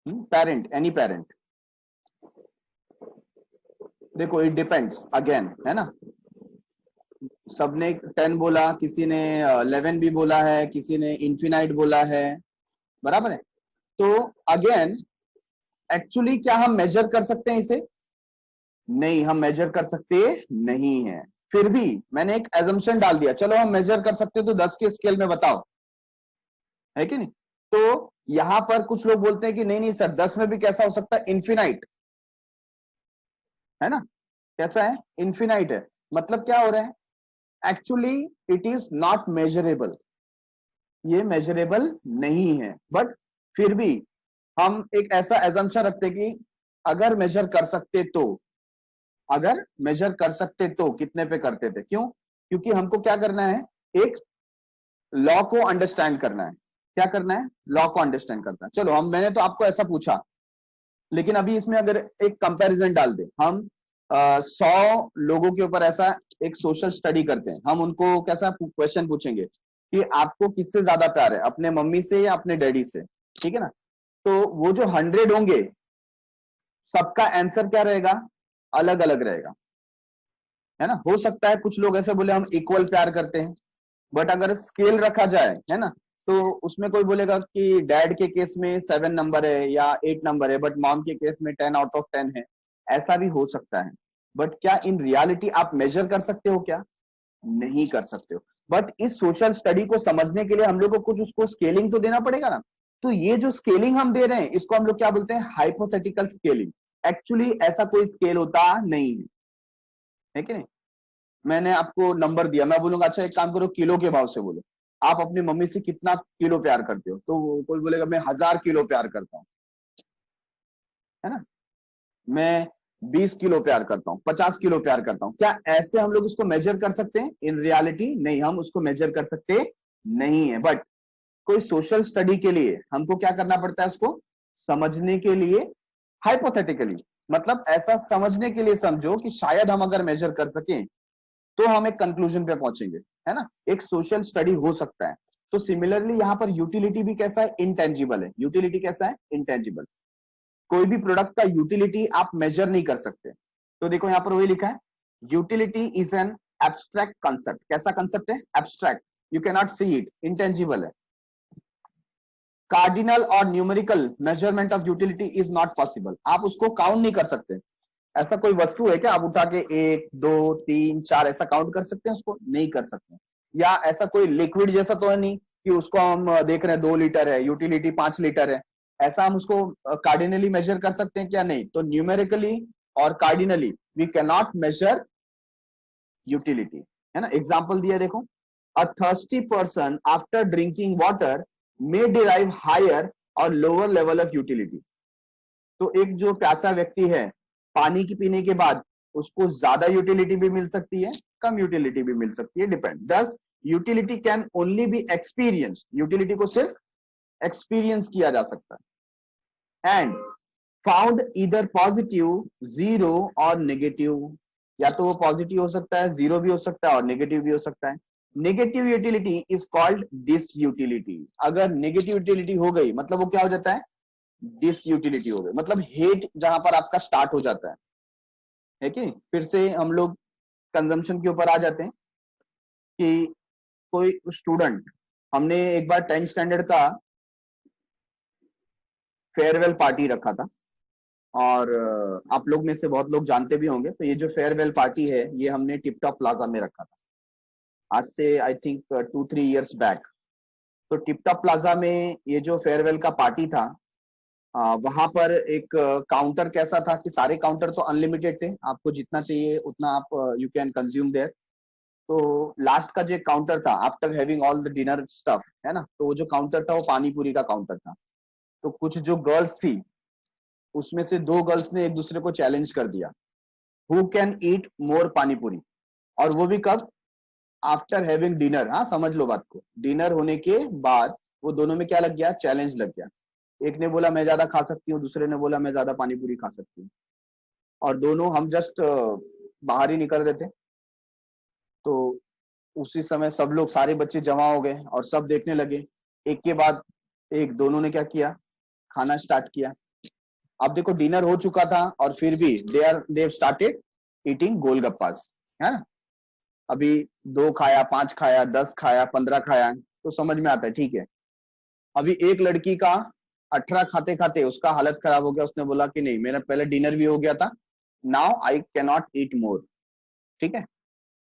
Parent, any parent. देखो इट डिपेंड्स अगेन, है ना, सबने 10 बोला, किसी ने 11 भी बोला है, किसी ने इन्फिनाइट बोला है, बराबर है। तो अगेन एक्चुअली क्या हम मेजर कर सकते हैं इसे? नहीं, हम मेजर कर सकते नहीं है। फिर भी मैंने एक एजम्पशन डाल दिया, चलो हम मेजर कर सकते तो 10 के स्केल में बताओ, है कि नहीं? तो यहां पर कुछ लोग बोलते हैं कि नहीं नहीं सर, 10 में भी कैसा हो सकता है, इन्फिनाइट, है ना, कैसा है, इन्फिनाइट है। मतलब क्या हो रहा है, actually it is not measurable, ये मेजरेबल नहीं है। बट फिर भी हम एक ऐसा एजम्पशन रखते हैं कि अगर मेजर कर सकते तो, अगर मेजर कर सकते तो कितने पे करते थे? क्यों? क्योंकि हमको क्या करना है, एक लॉ को अंडरस्टैंड करना है। क्या करना है? लॉ को अंडरस्टैंड करना है। चलो हम, मैंने तो आपको ऐसा पूछा, लेकिन अभी इसमें अगर एक कंपैरिजन डाल दे, हम 100 लोगों के ऊपर ऐसा एक सोशल स्टडी करते हैं, हम उनको कैसा क्वेश्चन पूछेंगे कि आपको किससे ज्यादा प्यार है, अपने मम्मी से या अपने डैडी से, ठीक है ना? तो वो जो 100 होंगे, सबका आंसर क्या रहेगा, अलग अलग रहेगा, है ना। हो सकता है कुछ लोग ऐसे बोले हम इक्वल प्यार करते हैं, बट अगर स्केल रखा जाए, है ना, तो उसमें कोई बोलेगा कि डैड के केस में 7 नंबर है या 8 नंबर है, बट मॉम के केस में 10 आउट ऑफ 10 है। ऐसा भी हो सकता है। बट क्या इन रियलिटी आप मेजर कर सकते हो क्या? नहीं कर सकते हो। बट इस सोशल स्टडी को समझने के लिए हम लोग को कुछ उसको स्केलिंग तो देना पड़ेगा ना। तो ये जो स्केलिंग हम दे रहे हैं, इसको हम लोग क्या बोलते हैं, हाइपोथेटिकल स्केलिंग। एक्चुअली ऐसा कोई स्केल होता नहीं है कि नहीं। मैंने आपको नंबर दिया, मैं बोलूंगा अच्छा एक काम करो, किलो के भाव से बोलो, आप अपनी मम्मी से कितना किलो प्यार करते हो? तो कोई बोलेगा मैं 1000 किलो प्यार करता हूँ, है ना, मैं 20 किलो प्यार करता हूँ, 50 किलो प्यार करता हूँ। क्या ऐसे हम लोग उसको मेजर कर सकते हैं? इन रियलिटी नहीं, हम उसको मेजर कर सकते नहीं है। बट कोई सोशल स्टडी के लिए हमको क्या करना पड़ता है, उसको समझने के लिए हाइपोथेटिकली, मतलब ऐसा समझने के लिए समझो कि शायद हम अगर मेजर कर सकें तो हम एक कंक्लूजन पे पहुंचेंगे, है ना, एक सोशल स्टडी हो सकता है। तो सिमिलरली यहाँ पर यूटिलिटी भी कैसा है, इंटेंजिबल है। यूटिलिटी कैसा है, इंटेंजिबल। कोई भी प्रोडक्ट का यूटिलिटी आप मेजर नहीं कर सकते। तो देखो यहाँ पर वही लिखा है, utility is an abstract concept. कैसा कंसेप्ट है, abstract, you can not see it, intangible है। कार्डिनल और numerical measurement of utility is not possible, आप उसको काउंट नहीं कर सकते। ऐसा कोई वस्तु है क्या आप उठा के 1, 2, 3, 4 ऐसा काउंट कर सकते हैं? उसको नहीं कर सकते। या ऐसा कोई लिक्विड जैसा तो है नहीं कि उसको हम देख रहे हैं 2 लीटर है, यूटिलिटी 5 लीटर है, ऐसा हम उसको कार्डिनली मेजर कर सकते हैं क्या? नहीं। तो numerically or cardinally we can not measure utility, है ना। एग्जाम्पल दिया देखो, a thirsty person after drinking water may derive higher or lower level of utility. तो एक जो प्यासा व्यक्ति है, पानी की पीने के बाद उसको ज्यादा यूटिलिटी भी मिल सकती है, कम यूटिलिटी भी मिल सकती है, डिपेंड। दस utility can only B experience, utility को सिर्फ एक्सपीरियंस किया जा सकता है। एंड फाउंड इधर पॉजिटिव, जीरो और नेगेटिव, या तो वो पॉजिटिव हो सकता है, जीरो भी हो सकता है और नेगेटिव भी हो सकता है। Negative utility is called disutility. अगर नेगेटिव यूटिलिटी हो गई मतलब वो क्या हो जाता है, डिस यूटिलिटी हो गई, मतलब हेट जहां पर आपका स्टार्ट हो जाता है कि नहीं। फिर से हम लोग कंजम्पशन के ऊपर आ जाते हैं कि कोई स्टूडेंट, हमने एक बार 10th स्टैंडर्ड का फेयरवेल पार्टी रखा था, और आप लोग में से बहुत लोग जानते भी होंगे। तो ये जो फेयरवेल पार्टी है, ये हमने टिप टॉप प्लाजा में रखा था, आज से आई थिंक 2-3 years बैक। तो टिप टॉप प्लाजा में ये जो फेयरवेल का पार्टी था, वहां पर एक काउंटर कैसा था कि सारे काउंटर तो अनलिमिटेड थे, आपको जितना चाहिए उतना आप यू कैन कंज्यूम देयर। तो लास्ट का जो काउंटर था, after having all the dinner stuff, है ना, तो वो जो काउंटर था वो पानी पूरी का काउंटर था। तो कुछ जो गर्ल्स थी, उसमें से 2 गर्ल्स ने एक दूसरे को चैलेंज कर दिया, हु कैन ईट मोर पानी पूरी। और वो भी कब, आफ्टर हैविंग डिनर। हाँ समझ लो बात को, डिनर होने के बाद वो दोनों में क्या लग गया, चैलेंज लग गया। एक ने बोला मैं ज्यादा खा सकती हूँ, दूसरे ने बोला मैं ज्यादा पानी पूरी खा सकती हूँ। और दोनों हम जस्ट बाहर ही निकल रहे थे, तो उसी समय सब लोग, सारे बच्चे जमा हो गए और सब देखने लगे, एक के बाद एक दोनों ने क्या किया, खाना स्टार्ट किया। अब देखो डिनर हो चुका था और फिर भी दे स्टार्टेड ईटिंग गोलगप्पास, है ना। अभी 2 खाया, 5 खाया, 10 खाया, 15 खाया, तो समझ में आता है, ठीक है। अभी एक लड़की का 18 खाते खाते उसका हालत खराब हो गया, उसने बोला कि नहीं, मेरा पहले डिनर भी हो गया था, now I can not eat more, ठीक है।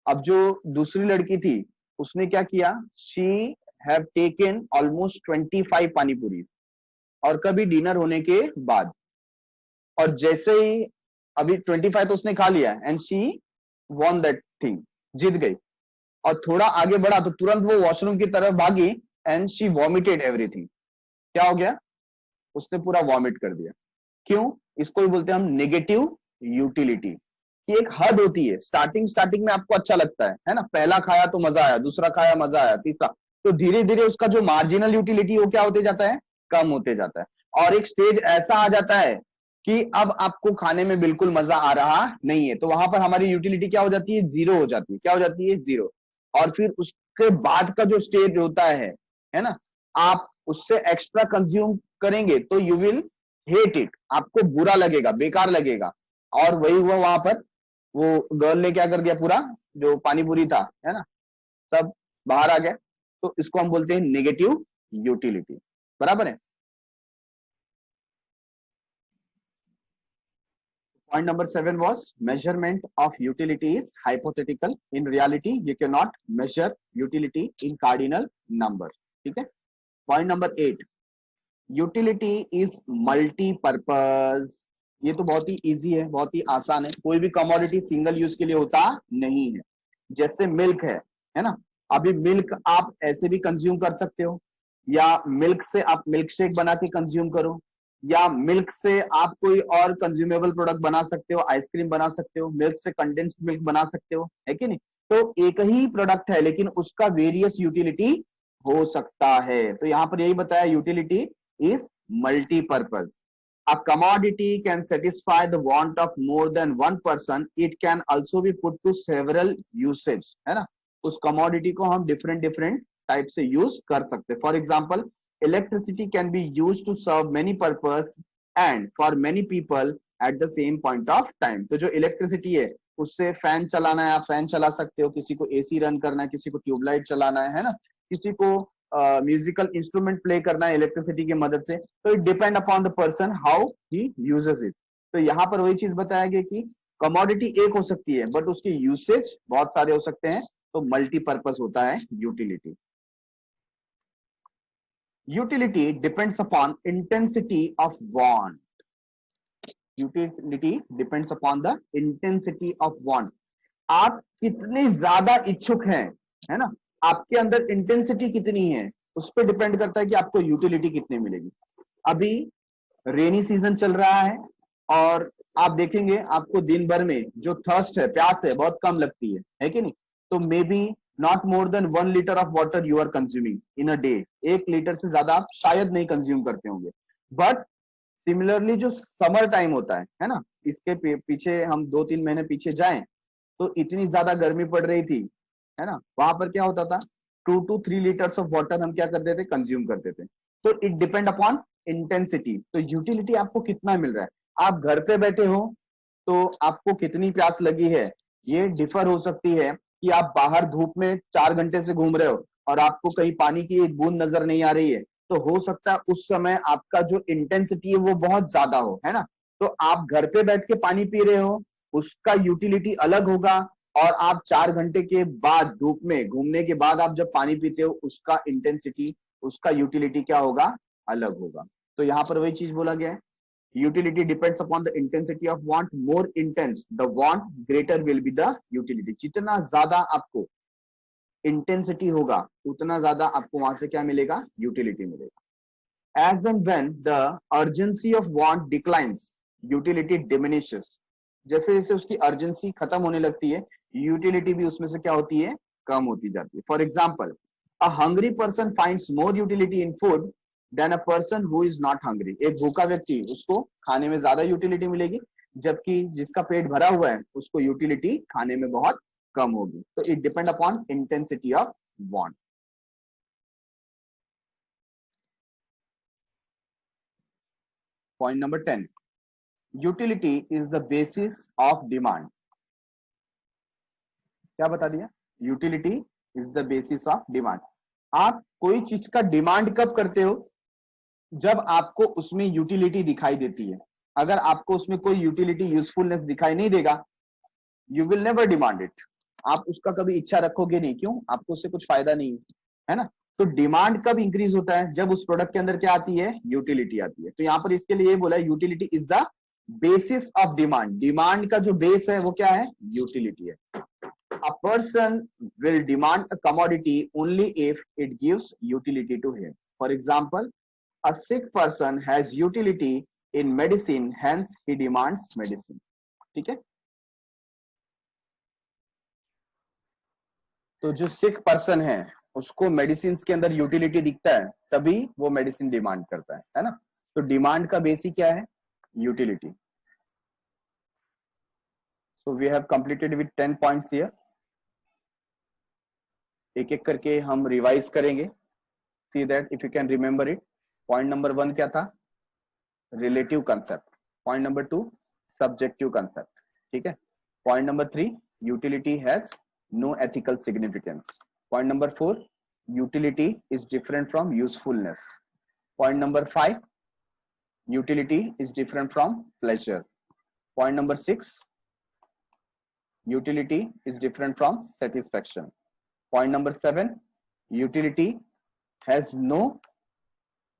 अब जो दूसरी लड़की थी उसने क्या किया, शी हैव टेकन ऑलमोस्ट 25 पानी पूरी, और कभी डिनर होने के बाद, और जैसे ही अभी 25 तो उसने खा लिया and she won that thing, जीत गई, और थोड़ा आगे बढ़ा तो तुरंत वो वॉशरूम की तरफ भागी एंड शी वॉमिटेड एवरीथिंग। क्या हो गया, उसने पूरा वॉमिट कर दिया। क्यों, इसको ही बोलते हैं हम नेगेटिव यूटिलिटी, कि एक हद होती है। स्टार्टिंग में आपको अच्छा लगता है ना, पहला खाया तो मजा आया, दूसरा खाया मजा आया, तीसरा, तो धीरे धीरे उसका जो मार्जिनल यूटिलिटी वो क्या होते जाता है, कम होते जाता है, और एक स्टेज ऐसा आ जाता है कि अब आपको खाने में बिल्कुल मजा आ रहा नहीं है, तो वहां पर हमारी यूटिलिटी क्या हो जाती है, जीरो हो जाती है। क्या हो जाती है, जीरो। और फिर उसके बाद का जो स्टेज होता है ना, आप उससे एक्स्ट्रा कंज्यूम करेंगे तो यू विल हेट इट, आपको बुरा लगेगा, बेकार लगेगा। और वही हुआ वहां पर, वो गर्ल ने क्या कर दिया, पूरा जो पानी पूरी था, है ना, सब बाहर आ गया। तो इसको हम बोलते हैं नेगेटिव यूटिलिटी, बराबर है। Point number 7 was measurement of utility is hypothetical. In reality, you cannot measure utility in cardinal number. ठीक है। Point number 8, utility is multi-purpose. ये तो बहुत ही इजी है, बहुत ही आसान है। कोई भी कमोडिटी सिंगल यूज के लिए होता नहीं है। जैसे मिल्क है ना, अभी मिल्क आप ऐसे भी कंज्यूम कर सकते हो, या मिल्क से आप मिल्क शेक बना के कंज्यूम करो, या मिल्क से आप कोई और कंज्यूमेबल प्रोडक्ट बना सकते हो, आइसक्रीम बना सकते हो, मिल्क से कंडेंस्ड मिल्क बना सकते हो, है कि नहीं। तो एक ही प्रोडक्ट है लेकिन उसका वेरियस यूटिलिटी हो सकता है। तो यहां पर यही बताया, utility is multipurpose. A commodity can satisfy the want of more than one person. It can also be put to several usage, है ना। उस commodity को हम different different type से use कर सकते हैं। For example, electricity can be used to serve many purpose and for many people at the same point of time. तो जो electricity है उससे फैन चलाना है, आप फैन चला सकते हो, किसी को एसी रन करना है, किसी को ट्यूबलाइट चलाना है ना, किसी को म्यूजिकल इंस्ट्रूमेंट प्ले करना है इलेक्ट्रिसिटी की मदद से। तो it depend upon the person how he uses it. तो यहाँ पर वही चीज बताया गया कि कमोडिटी एक हो सकती है बट उसके यूसेज बहुत सारे हो सकते हैं, तो मल्टीपर्पज होता है utility. Utility depends upon intensity of want. Utility depends upon the intensity of want. आप कितने ज्यादा इच्छुक हैं, है ना, आपके अंदर इंटेंसिटी कितनी है, उस पर डिपेंड करता है कि आपको यूटिलिटी कितनी मिलेगी। अभी रेनी सीजन चल रहा है और आप देखेंगे आपको दिन भर में जो थर्स्ट है, प्यास है, बहुत कम लगती है कि नहीं। तो may be not more than 1 litre of water you are consuming in a day. 1 litre से ज्यादा आप शायद नहीं कंज्यूम करते होंगे। बट सिमिलरली जो समर टाइम होता है ना, इसके पीछे हम 2-3 महीने पीछे जाएं तो इतनी ज्यादा गर्मी पड़ रही थी, है ना, वहां पर क्या होता था, 2 to 3 लीटर्स ऑफ वाटर हम क्या करते थे, कंज्यूम करते थे। तो इट डिपेंड अपॉन इंटेंसिटी। तो यूटिलिटी आपको कितना मिल रहा है, आप घर पे बैठे हो तो आपको कितनी प्यास लगी है, ये डिफर हो सकती है कि आप बाहर धूप में 4 घंटे से घूम रहे हो और आपको कहीं पानी की एक बूंद नजर नहीं आ रही है, तो हो सकता है उस समय आपका जो इंटेंसिटी है वो बहुत ज्यादा हो, है ना। तो आप घर पे बैठ के पानी पी रहे हो, उसका यूटिलिटी अलग होगा, और आप 4 घंटे के बाद धूप में घूमने के बाद आप जब पानी पीते हो उसका इंटेंसिटी, उसका यूटिलिटी क्या होगा, अलग होगा। तो यहां पर वही चीज बोला गया है, utility depends upon the intensity of want. More intense the want, greater will be the utility. जितना ज्यादा आपको इंटेंसिटी होगा उतना ज्यादा आपको वहां से क्या मिलेगा, यूटिलिटी मिलेगा। As and when the urgency of want declines, utility diminishes. जैसे जैसे उसकी अर्जेंसी खत्म होने लगती है, यूटिलिटी भी उसमें से क्या होती है, कम होती जाती है। For example, a hungry person finds more utility in food than a person who is not hungry. एक भूखा व्यक्ति, उसको खाने में ज्यादा यूटिलिटी मिलेगी जबकि जिसका पेट भरा हुआ है उसको यूटिलिटी खाने में बहुत कम होगी। तो it depend upon intensity of want. Point number 10, utility is the basis of demand. क्या बता दिया? Utility is the basis of demand. आप कोई चीज का डिमांड कब करते हो? जब आपको उसमें यूटिलिटी दिखाई देती है। अगर आपको उसमें कोई यूटिलिटी यूजफुलनेस दिखाई नहीं देगा, you will never demand it. आप उसका कभी इच्छा रखोगे नहीं। क्यों? आपको उससे कुछ फायदा नहीं है ना। तो डिमांड कब इंक्रीज होता है? जब उस प्रोडक्ट के अंदर क्या आती है? यूटिलिटी आती है। तो यहां पर इसके लिए बोला है utility is the basis of demand. Demand का जो बेस है वो क्या है? यूटिलिटी है। A person will demand a commodity only if it gives utility to him. For example, a sick person has utility in medicine, hence he demands medicine. ठीक है? तो जो सिक पर्सन है उसको मेडिसिन के अंदर यूटिलिटी दिखता है, तभी वो मेडिसिन डिमांड करता है ना। तो डिमांड का बेसिक क्या है? Utility. So we have completed with 10 points here. एक एक करके हम रिवाइज करेंगे। See that if you can remember it. Point number 1 क्या था? Relative concept. Point number 2 subjective concept. ठीक है। Point number 3 utility has no ethical significance. Point number 4 utility is different from usefulness. Point number 5 utility is different from pleasure. Point number 6 utility is different from satisfaction. Point number 7 utility has no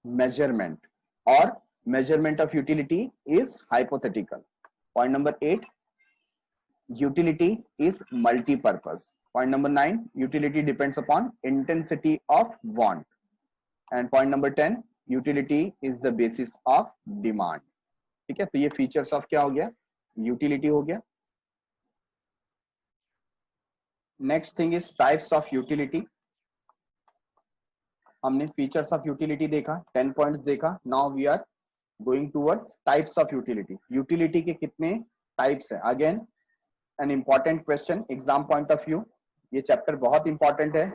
measurement or measurement of utility is hypothetical. Point number 8 utility is multi-purpose. Point number 9 utility depends upon intensity of want. And point number 10 utility is the basis of demand. ठीक है। तो ये features of क्या हो गया? Utility हो गया। Next thing is types of utility. हमने फीचर्स ऑफ यूटिलिटी देखा, 10 पॉइंट्स देखा। Now we are going towards types of utility. Utility के कितने टाइप्स है? Again an important question exam point of view. ये चैप्टर बहुत इंपॉर्टेंट है।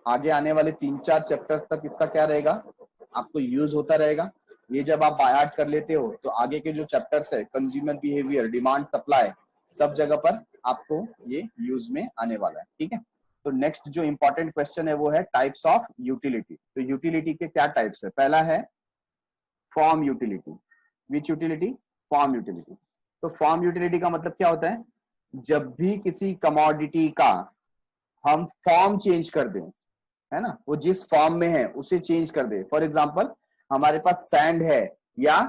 आगे आने वाले 3-4 चैप्टर तक इसका क्या रहेगा? आपको यूज होता रहेगा। ये जब आप बाय हार्ट कर लेते हो तो आगे के जो चैप्टर्स है, कंज्यूमर बिहेवियर, डिमांड, सप्लाई, सब जगह पर आपको ये यूज में आने वाला है। ठीक है। तो नेक्स्ट जो इंपॉर्टेंट क्वेश्चन है वो है टाइप्स ऑफ यूटिलिटी। तो यूटिलिटी के क्या टाइप्स है? पहला है फॉर्म यूटिलिटी। विच यूटिलिटी? Form utility. तो फॉर्म यूटिलिटी का मतलब क्या होता है? जब भी किसी कमोडिटी का हम फॉर्म चेंज कर दें, है ना, वो जिस फॉर्म में है उसे चेंज कर दे। फॉर एग्जांपल हमारे पास सैंड है या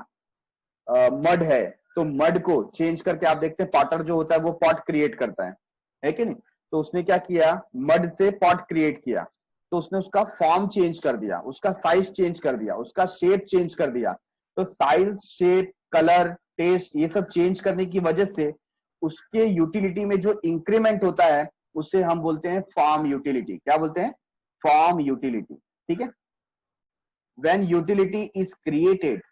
मड है, तो मड को चेंज करके आप देखते हैं पॉटर जो होता है वो पॉट क्रिएट करता है कि नहीं। तो उसने क्या किया? मड से पॉट क्रिएट किया, तो उसने उसका फॉर्म चेंज कर दिया, उसका साइज चेंज कर दिया, उसका शेप चेंज कर दिया। तो साइज, शेप, कलर, टेस्ट, ये सब चेंज करने की वजह से उसके यूटिलिटी में जो इंक्रीमेंट होता है उसे हम बोलते हैं फॉर्म यूटिलिटी। क्या बोलते हैं? Form utility. ठीक है। When utility is created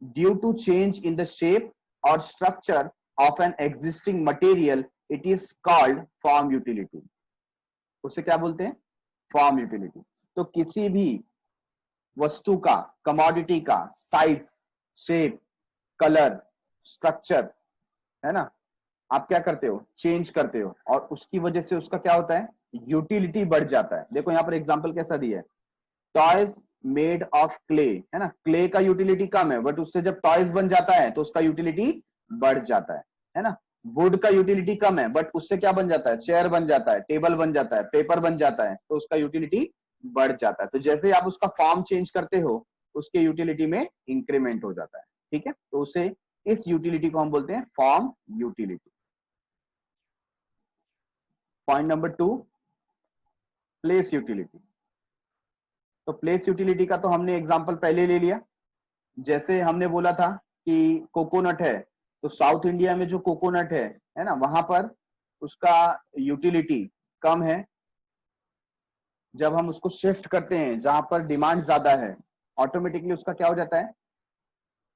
due to change in the shape or structure of an existing material, it is called form utility. उसे क्या बोलते हैं? Form utility. तो किसी भी वस्तु का, कमोडिटी का साइज, शेप, कलर, स्ट्रक्चर, है ना, आप क्या करते हो? चेंज करते हो, और उसकी वजह से उसका क्या होता है? यूटिलिटी बढ़ जाता है। देखो यहां पर एग्जांपल कैसा दिया है? टॉयज मेड ऑफ क्ले, है ना। क्ले का यूटिलिटी कम है, बट उससे जब टॉयज बन जाता है तो उसका यूटिलिटी बढ़ जाता है ना। वुड का यूटिलिटी कम है, बट उससे क्या बन जाता है? चेयर बन जाता है, टेबल बन जाता है, पेपर बन जाता है, तो उसका यूटिलिटी बढ़ जाता है। तो जैसे आप उसका फॉर्म चेंज करते हो उसके यूटिलिटी में इंक्रीमेंट हो जाता है। ठीक है। तो उसे, इस यूटिलिटी को हम बोलते हैं form utility. Point number 2 place utility. तो प्लेस यूटिलिटी का तो हमने एग्जांपल पहले ले लिया। जैसे हमने बोला था कि कोकोनट है, तो साउथ इंडिया में जो कोकोनट है ना, वहां पर उसका यूटिलिटी कम है। जब हम उसको शिफ्ट करते हैं जहां पर डिमांड ज्यादा है, ऑटोमेटिकली उसका क्या हो जाता है?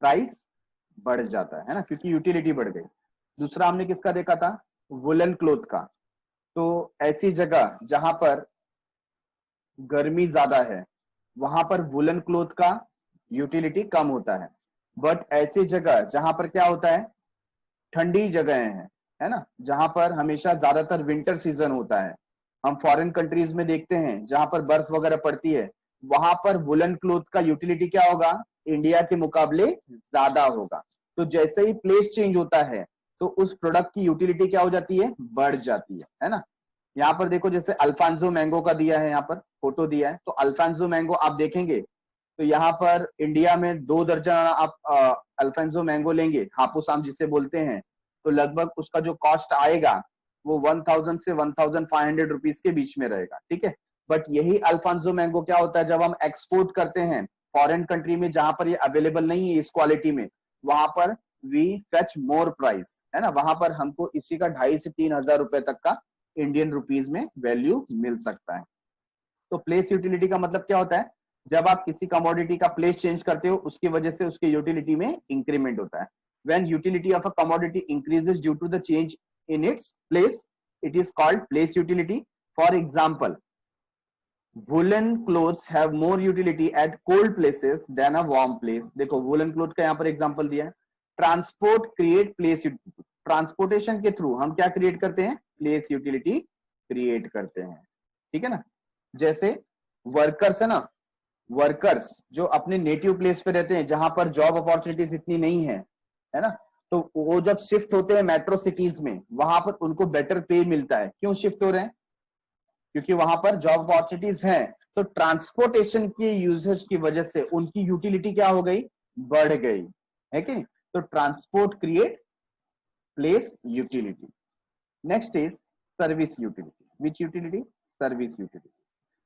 प्राइस बढ़ जाता है ना, क्योंकि यूटिलिटी बढ़ गई। दूसरा हमने किसका देखा था, वुलन क्लोथ का। तो ऐसी जगह जहां पर गर्मी ज्यादा है वहां पर वुलन क्लोथ का यूटिलिटी कम होता है। बट ऐसी जगह जहां पर क्या होता है, ठंडी जगह है ना, जहां पर हमेशा ज्यादातर विंटर सीजन होता है, हम फॉरेन कंट्रीज में देखते हैं जहां पर बर्फ वगैरह पड़ती है, वहां पर वुलन क्लोथ का यूटिलिटी क्या होगा, इंडिया के मुकाबले ज्यादा होगा। तो जैसे ही प्लेस चेंज होता है तो उस प्रोडक्ट की यूटिलिटी क्या हो जाती है, बढ़ जाती है ना। यहाँ पर देखो जैसे अल्फांसो मैंगो का दिया है, यहाँ पर फोटो दिया है, तो अल्फांसो मैंगो आप देखेंगे तो यहाँ पर इंडिया में 2 दर्जन आप अल्फांसो मैंगो लेंगे, हापुस आम जिसे बोलते हैं, तो लगभग उसका जो कॉस्ट आएगा वो 1000 से 1500 रुपीज के बीच में रहेगा, ठीक है। बट यही अल्फांसो मैंगो क्या होता है, जब हम एक्सपोर्ट करते हैं फॉरेन कंट्री में जहां पर ये अवेलेबल नहीं है इस क्वालिटी में, वहां पर वी फेच मोर प्राइस, है ना, वहां पर हमको इसी का 2500 से 3000 रुपए तक का इंडियन रुपीज में वैल्यू मिल सकता है। तो प्लेस यूटिलिटी का मतलब क्या होता है, जब आप किसी कमोडिटी का प्लेस चेंज करते हो उसकी वजह से उसके यूटिलिटी में इंक्रीमेंट होता है। When utility of a commodity increases due to the change in its place, it is called place utility. For example, woollen clothes have more utility at cold places than a warm place. देखो woollen cloth का यहाँ पर example दिया है। Transport create place utility, transportation के through हम क्या create करते हैं, प्लेस यूटिलिटी क्रिएट करते हैं, ठीक है ना। जैसे वर्कर्स है ना, वर्कर्स जो अपने नेटिव प्लेस पे रहते हैं जहां पर जॉब अपॉर्चुनिटीज इतनी नहीं है ना, तो वो जब शिफ्ट होते हैं मेट्रो सिटीज में वहां पर उनको बेटर पे मिलता है। क्यों शिफ्ट हो रहे हैं, क्योंकि वहां पर जॉब अपॉर्चुनिटीज हैं। तो ट्रांसपोर्टेशन के यूजेज की वजह से उनकी यूटिलिटी क्या हो गई, बढ़ गई, है कि नहीं। तो transport create place utility. Next is service utility. Which utility, service utility.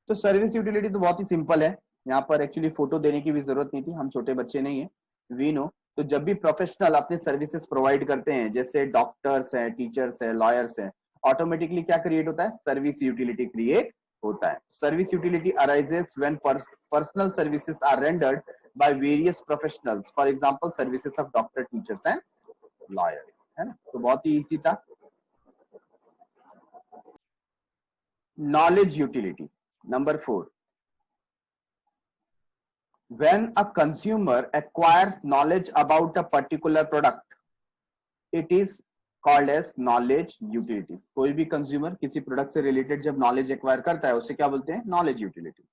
तो सर्विस यूटिलिटी तो बहुत ही सिंपल है, यहाँ पर एक्चुअली फोटो देने की भी जरूरत नहीं थी, हम छोटे बच्चे नहीं है, वी नो। तो जब भी प्रोफेशनल अपने सर्विसेज प्रोवाइड करते हैं, जैसे डॉक्टर्स है, टीचर्स है, लॉयर्स है, ऑटोमेटिकली क्या क्रिएट होता है, सर्विस यूटिलिटी क्रिएट होता है। Service utility arises when personal services are rendered by various professionals, for example services of doctor, teachers and lawyers, है ना। तो बहुत ही इजी था। knowledge utility, number 4, when a consumer acquires knowledge about a particular product, it is called as knowledge utility। कोई भी consumer किसी product से रिलेटेड जब नॉलेज एक्वायर करता है उसे क्या बोलते हैं, knowledge utility.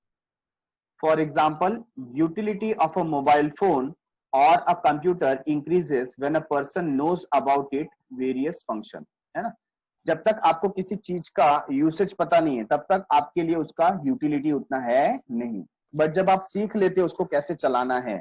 For example, utility of a mobile phone or a computer increases when a person knows about it various function, है ना। जब तक आपको किसी चीज का यूसेज पता नहीं है तब तक आपके लिए उसका यूटिलिटी उतना है नहीं, बट जब आप सीख लेते हो उसको कैसे चलाना है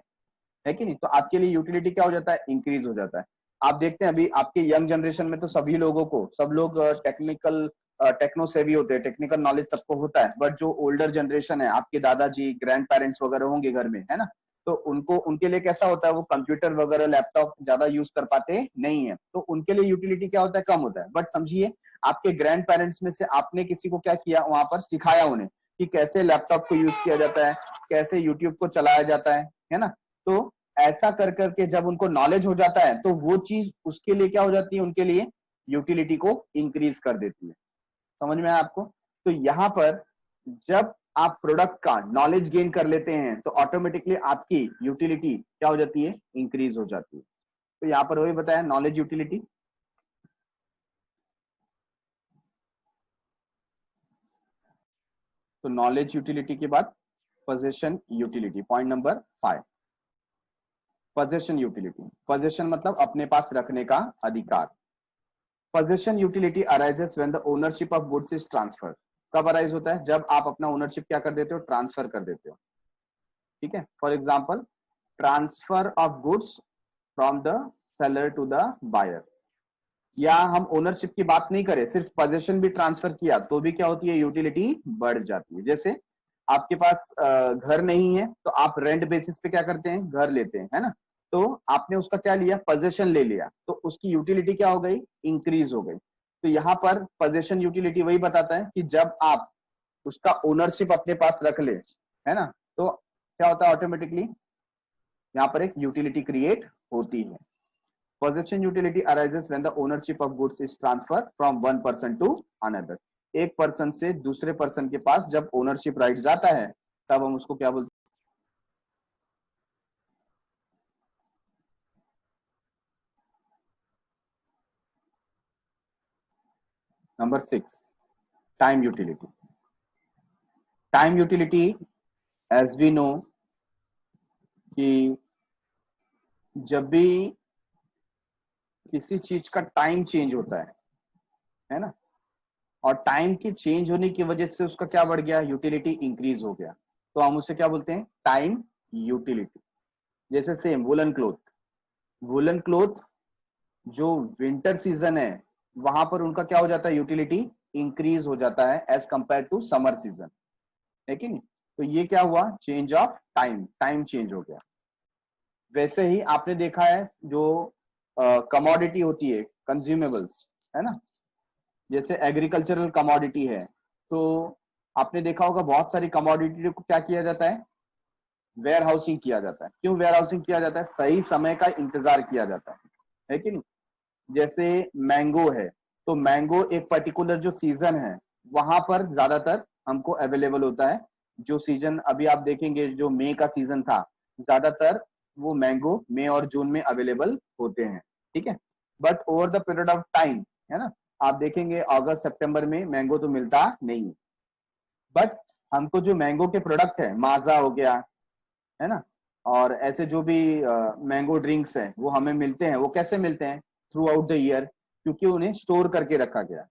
कि नहीं, तो आपके लिए यूटिलिटी क्या हो जाता है, इंक्रीज हो जाता है। आप देखते हैं अभी आपके यंग जनरेशन में तो सभी लोगों को, सब लोग टेक्निकल टेक्नो सेवी होते हैं, टेक्निकल नॉलेज सबको होता है, बट जो ओल्डर जनरेशन है, आपके दादाजी ग्रैंड पेरेंट्स वगैरह होंगे घर में, है ना, तो उनको, उनके लिए कैसा होता है, वो कंप्यूटर वगैरह लैपटॉप ज्यादा यूज कर पाते नहीं है, तो उनके लिए यूटिलिटी क्या होता है, कम होता है। बट समझिए आपके ग्रैंड पेरेंट्स में से आपने किसी को क्या किया, वहां पर सिखाया उन्हें कि कैसे लैपटॉप को यूज किया जाता है, कैसे यूट्यूब को चलाया जाता है ना। तो ऐसा कर करके जब उनको नॉलेज हो जाता है तो वो चीज उसके लिए क्या हो जाती है, उनके लिए यूटिलिटी को इंक्रीज कर देती है। समझ में आया आपको। तो यहाँ पर जब आप प्रोडक्ट का नॉलेज गेन कर लेते हैं तो ऑटोमेटिकली आपकी यूटिलिटी क्या हो जाती है, इंक्रीज हो जाती है। तो यहाँ पर वही बताया, नॉलेज यूटिलिटी। तो नॉलेज यूटिलिटी के बाद position utility, point number 5, position utility. Position मतलब अपने पास रखने का अधिकार। Position utility arises when the ownership of goods is transfer. कब अराइज होता है, जब आप अपना ओनरशिप क्या कर देते हो, ट्रांसफर कर देते हो, ठीक है। For example, transfer of goods from the seller to the buyer, या हम ओनरशिप की बात नहीं करें, सिर्फ पोजीशन भी ट्रांसफर किया तो भी क्या होती है, यूटिलिटी बढ़ जाती है। जैसे आपके पास घर नहीं है तो आप रेंट बेसिस पे क्या करते हैं, घर लेते हैं, है ना। तो आपने उसका क्या लिया, पोजीशन ले लिया, तो उसकी यूटिलिटी क्या हो गई, इंक्रीज हो गई। तो यहाँ पर पोजीशन यूटिलिटी वही बताता है कि जब आप उसका ओनरशिप अपने पास रख ले, है ना, तो क्या होता है, ऑटोमेटिकली यहाँ पर एक यूटिलिटी क्रिएट होती है। Possession utility arises when the ownership of goods is transferred from one person to another. एक पर्सन से दूसरे पर्सन के पास जब ओनरशिप राइट जाता है तब हम उसको क्या बोलते हैं? Number 6, time utility. Time utility as we know कि जब भी किसी चीज का टाइम चेंज होता है ना, और टाइम के चेंज होने की वजह से उसका क्या बढ़ गया, यूटिलिटी इंक्रीज हो गया, तो हम उसे क्या बोलते हैं? Time utility. जैसे same woollen cloth. Woollen cloth जो विंटर सीजन है वहां पर उनका क्या हो जाता है, यूटिलिटी इंक्रीज हो जाता है as compare to summer season, है कि नहीं? तो ये क्या हुआ, change of time, time change हो गया. वैसे ही आपने देखा है जो कमोडिटी होती है, कंज्यूमेबल्स, है ना, जैसे एग्रीकल्चरल कमोडिटी है, तो आपने देखा होगा बहुत सारी कमोडिटी को क्या किया जाता है, वेयर हाउसिंग किया जाता है. क्यों वेयर हाउसिंग किया जाता है? सही समय का इंतजार किया जाता है कि नहीं? जैसे मैंगो है, तो मैंगो एक पर्टिकुलर जो सीजन है वहां पर ज्यादातर हमको अवेलेबल होता है. जो सीजन अभी आप देखेंगे, जो मई का सीजन था, ज्यादातर वो मैंगो मई और जून में अवेलेबल होते हैं, ठीक है. But over the period of time, है ना, आप देखेंगे अगस्त सितंबर में मैंगो तो मिलता नहीं. बट हमको जो मैंगो के प्रोडक्ट है, माजा हो गया, है ना, और ऐसे जो भी मैंगो ड्रिंक्स हैं वो हमें मिलते हैं. वो कैसे मिलते हैं? थ्रू आउट द ईयर, क्योंकि उन्हें स्टोर करके रखा गया,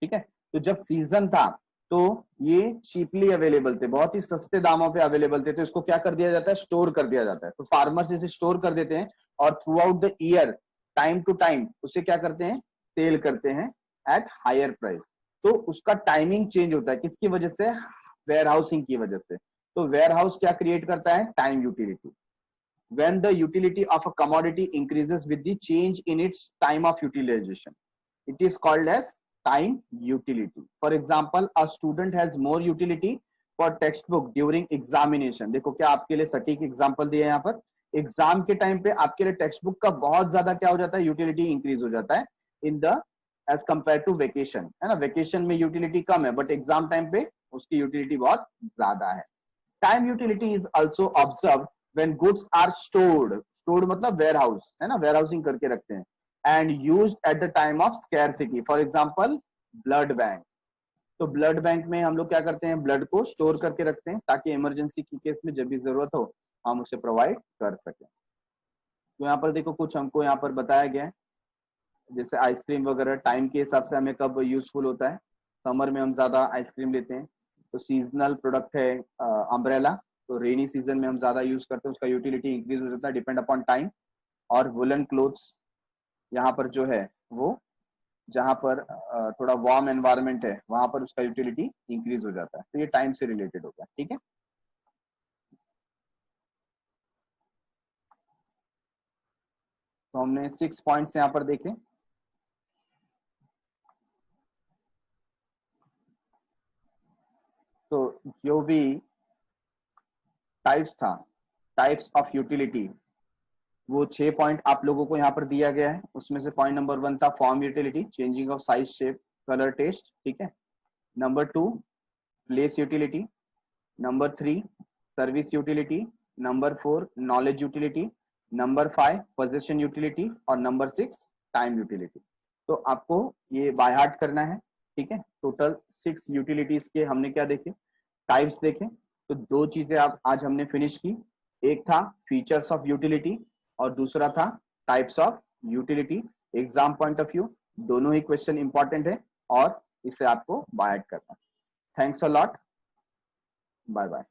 ठीक है. तो जब सीजन था तो ये चीपली अवेलेबल थे, बहुत ही सस्ते दामों पे अवेलेबल थे, तो इसको क्या कर दिया जाता है, स्टोर कर दिया जाता है. तो फार्मर्स इसे स्टोर कर देते हैं और throughout the year, time to time उसे क्या करते हैं, सेल करते हैं एट हायर प्राइस. तो उसका टाइमिंग चेंज होता है, किसकी वजह से? वेयर हाउसिंग की वजह से. तो वेयर हाउस क्या क्रिएट करता है? Time utility. When the utility of a commodity increases with the change in its time of utilization, it is called as time utility. For example, a student has more utility for textbook during examination. देखो क्या आपके लिए सटीक example दिया है यहाँ पर. Exam के टाइम पे आपके लिए टेक्स्ट बुक का बहुत ज्यादा क्या हो जाता है, यूटिलिटी इंक्रीज हो जाता है in the as compare to vacation, है ना. वेकेशन में यूटिलिटी कम है, बट एग्जाम टाइम पे उसकी यूटिलिटी बहुत ज्यादा है. Time utility is also observe when goods are stored मतलब वेयर हाउस, है ना, वेयर हाउसिंग करके रखते हैं, and used at the time of scarcity. For example blood bank. तो ब्लड बैंक में हम लोग क्या करते हैं, ब्लड को स्टोर करके रखते हैं ताकि इमरजेंसी की केस में जब भी जरूरत हो हम उसे प्रोवाइड कर सकें. तो यहाँ पर देखो कुछ हमको यहाँ पर बताया गया है, जैसे आइसक्रीम वगैरह टाइम के हिसाब से हमें कब यूजफुल होता है. समर में हम ज्यादा आइसक्रीम लेते हैं. तो सीजनल प्रोडक्ट है अम्ब्रेला, तो रेनी सीजन में हम ज्यादा यूज करते हैं, उसका यूटिलिटी इंक्रीज हो जाता है डिपेंड अपॉन टाइम. और वुलन क्लोथ्स यहाँ पर जो है वो जहाँ पर थोड़ा वार्म एनवायरनमेंट है वहां पर उसका यूटिलिटी इंक्रीज हो जाता है. तो ये टाइम से रिलेटेड होता है, ठीक है. तो हमने 6 पॉइंट्स यहाँ पर देखे. तो जो भी टाइप्स था, टाइप्स ऑफ यूटिलिटी, वो 6 पॉइंट आप लोगों को यहाँ पर दिया गया है. उसमें से पॉइंट नंबर 1 था form utility, changing of size, shape, colour, taste, ठीक है. Number 2 place utility. Number 3 service utility. Number 4 knowledge utility. Number 5 position utility. और नंबर 6 टाइम यूटिलिटी. तो आपको ये बाय हार्ट करना है, ठीक है. टोटल 6 यूटिलिटीज के हमने क्या देखे, टाइप्स देखे. तो 2 चीजें आप आज हमने फिनिश की. एक था फीचर्स ऑफ यूटिलिटी और दूसरा था types of utility. Exam point of view दोनों ही क्वेश्चन इंपॉर्टेंट है और इसे आपको बाय हार्ट करना. Thanks a lot. Bye bye.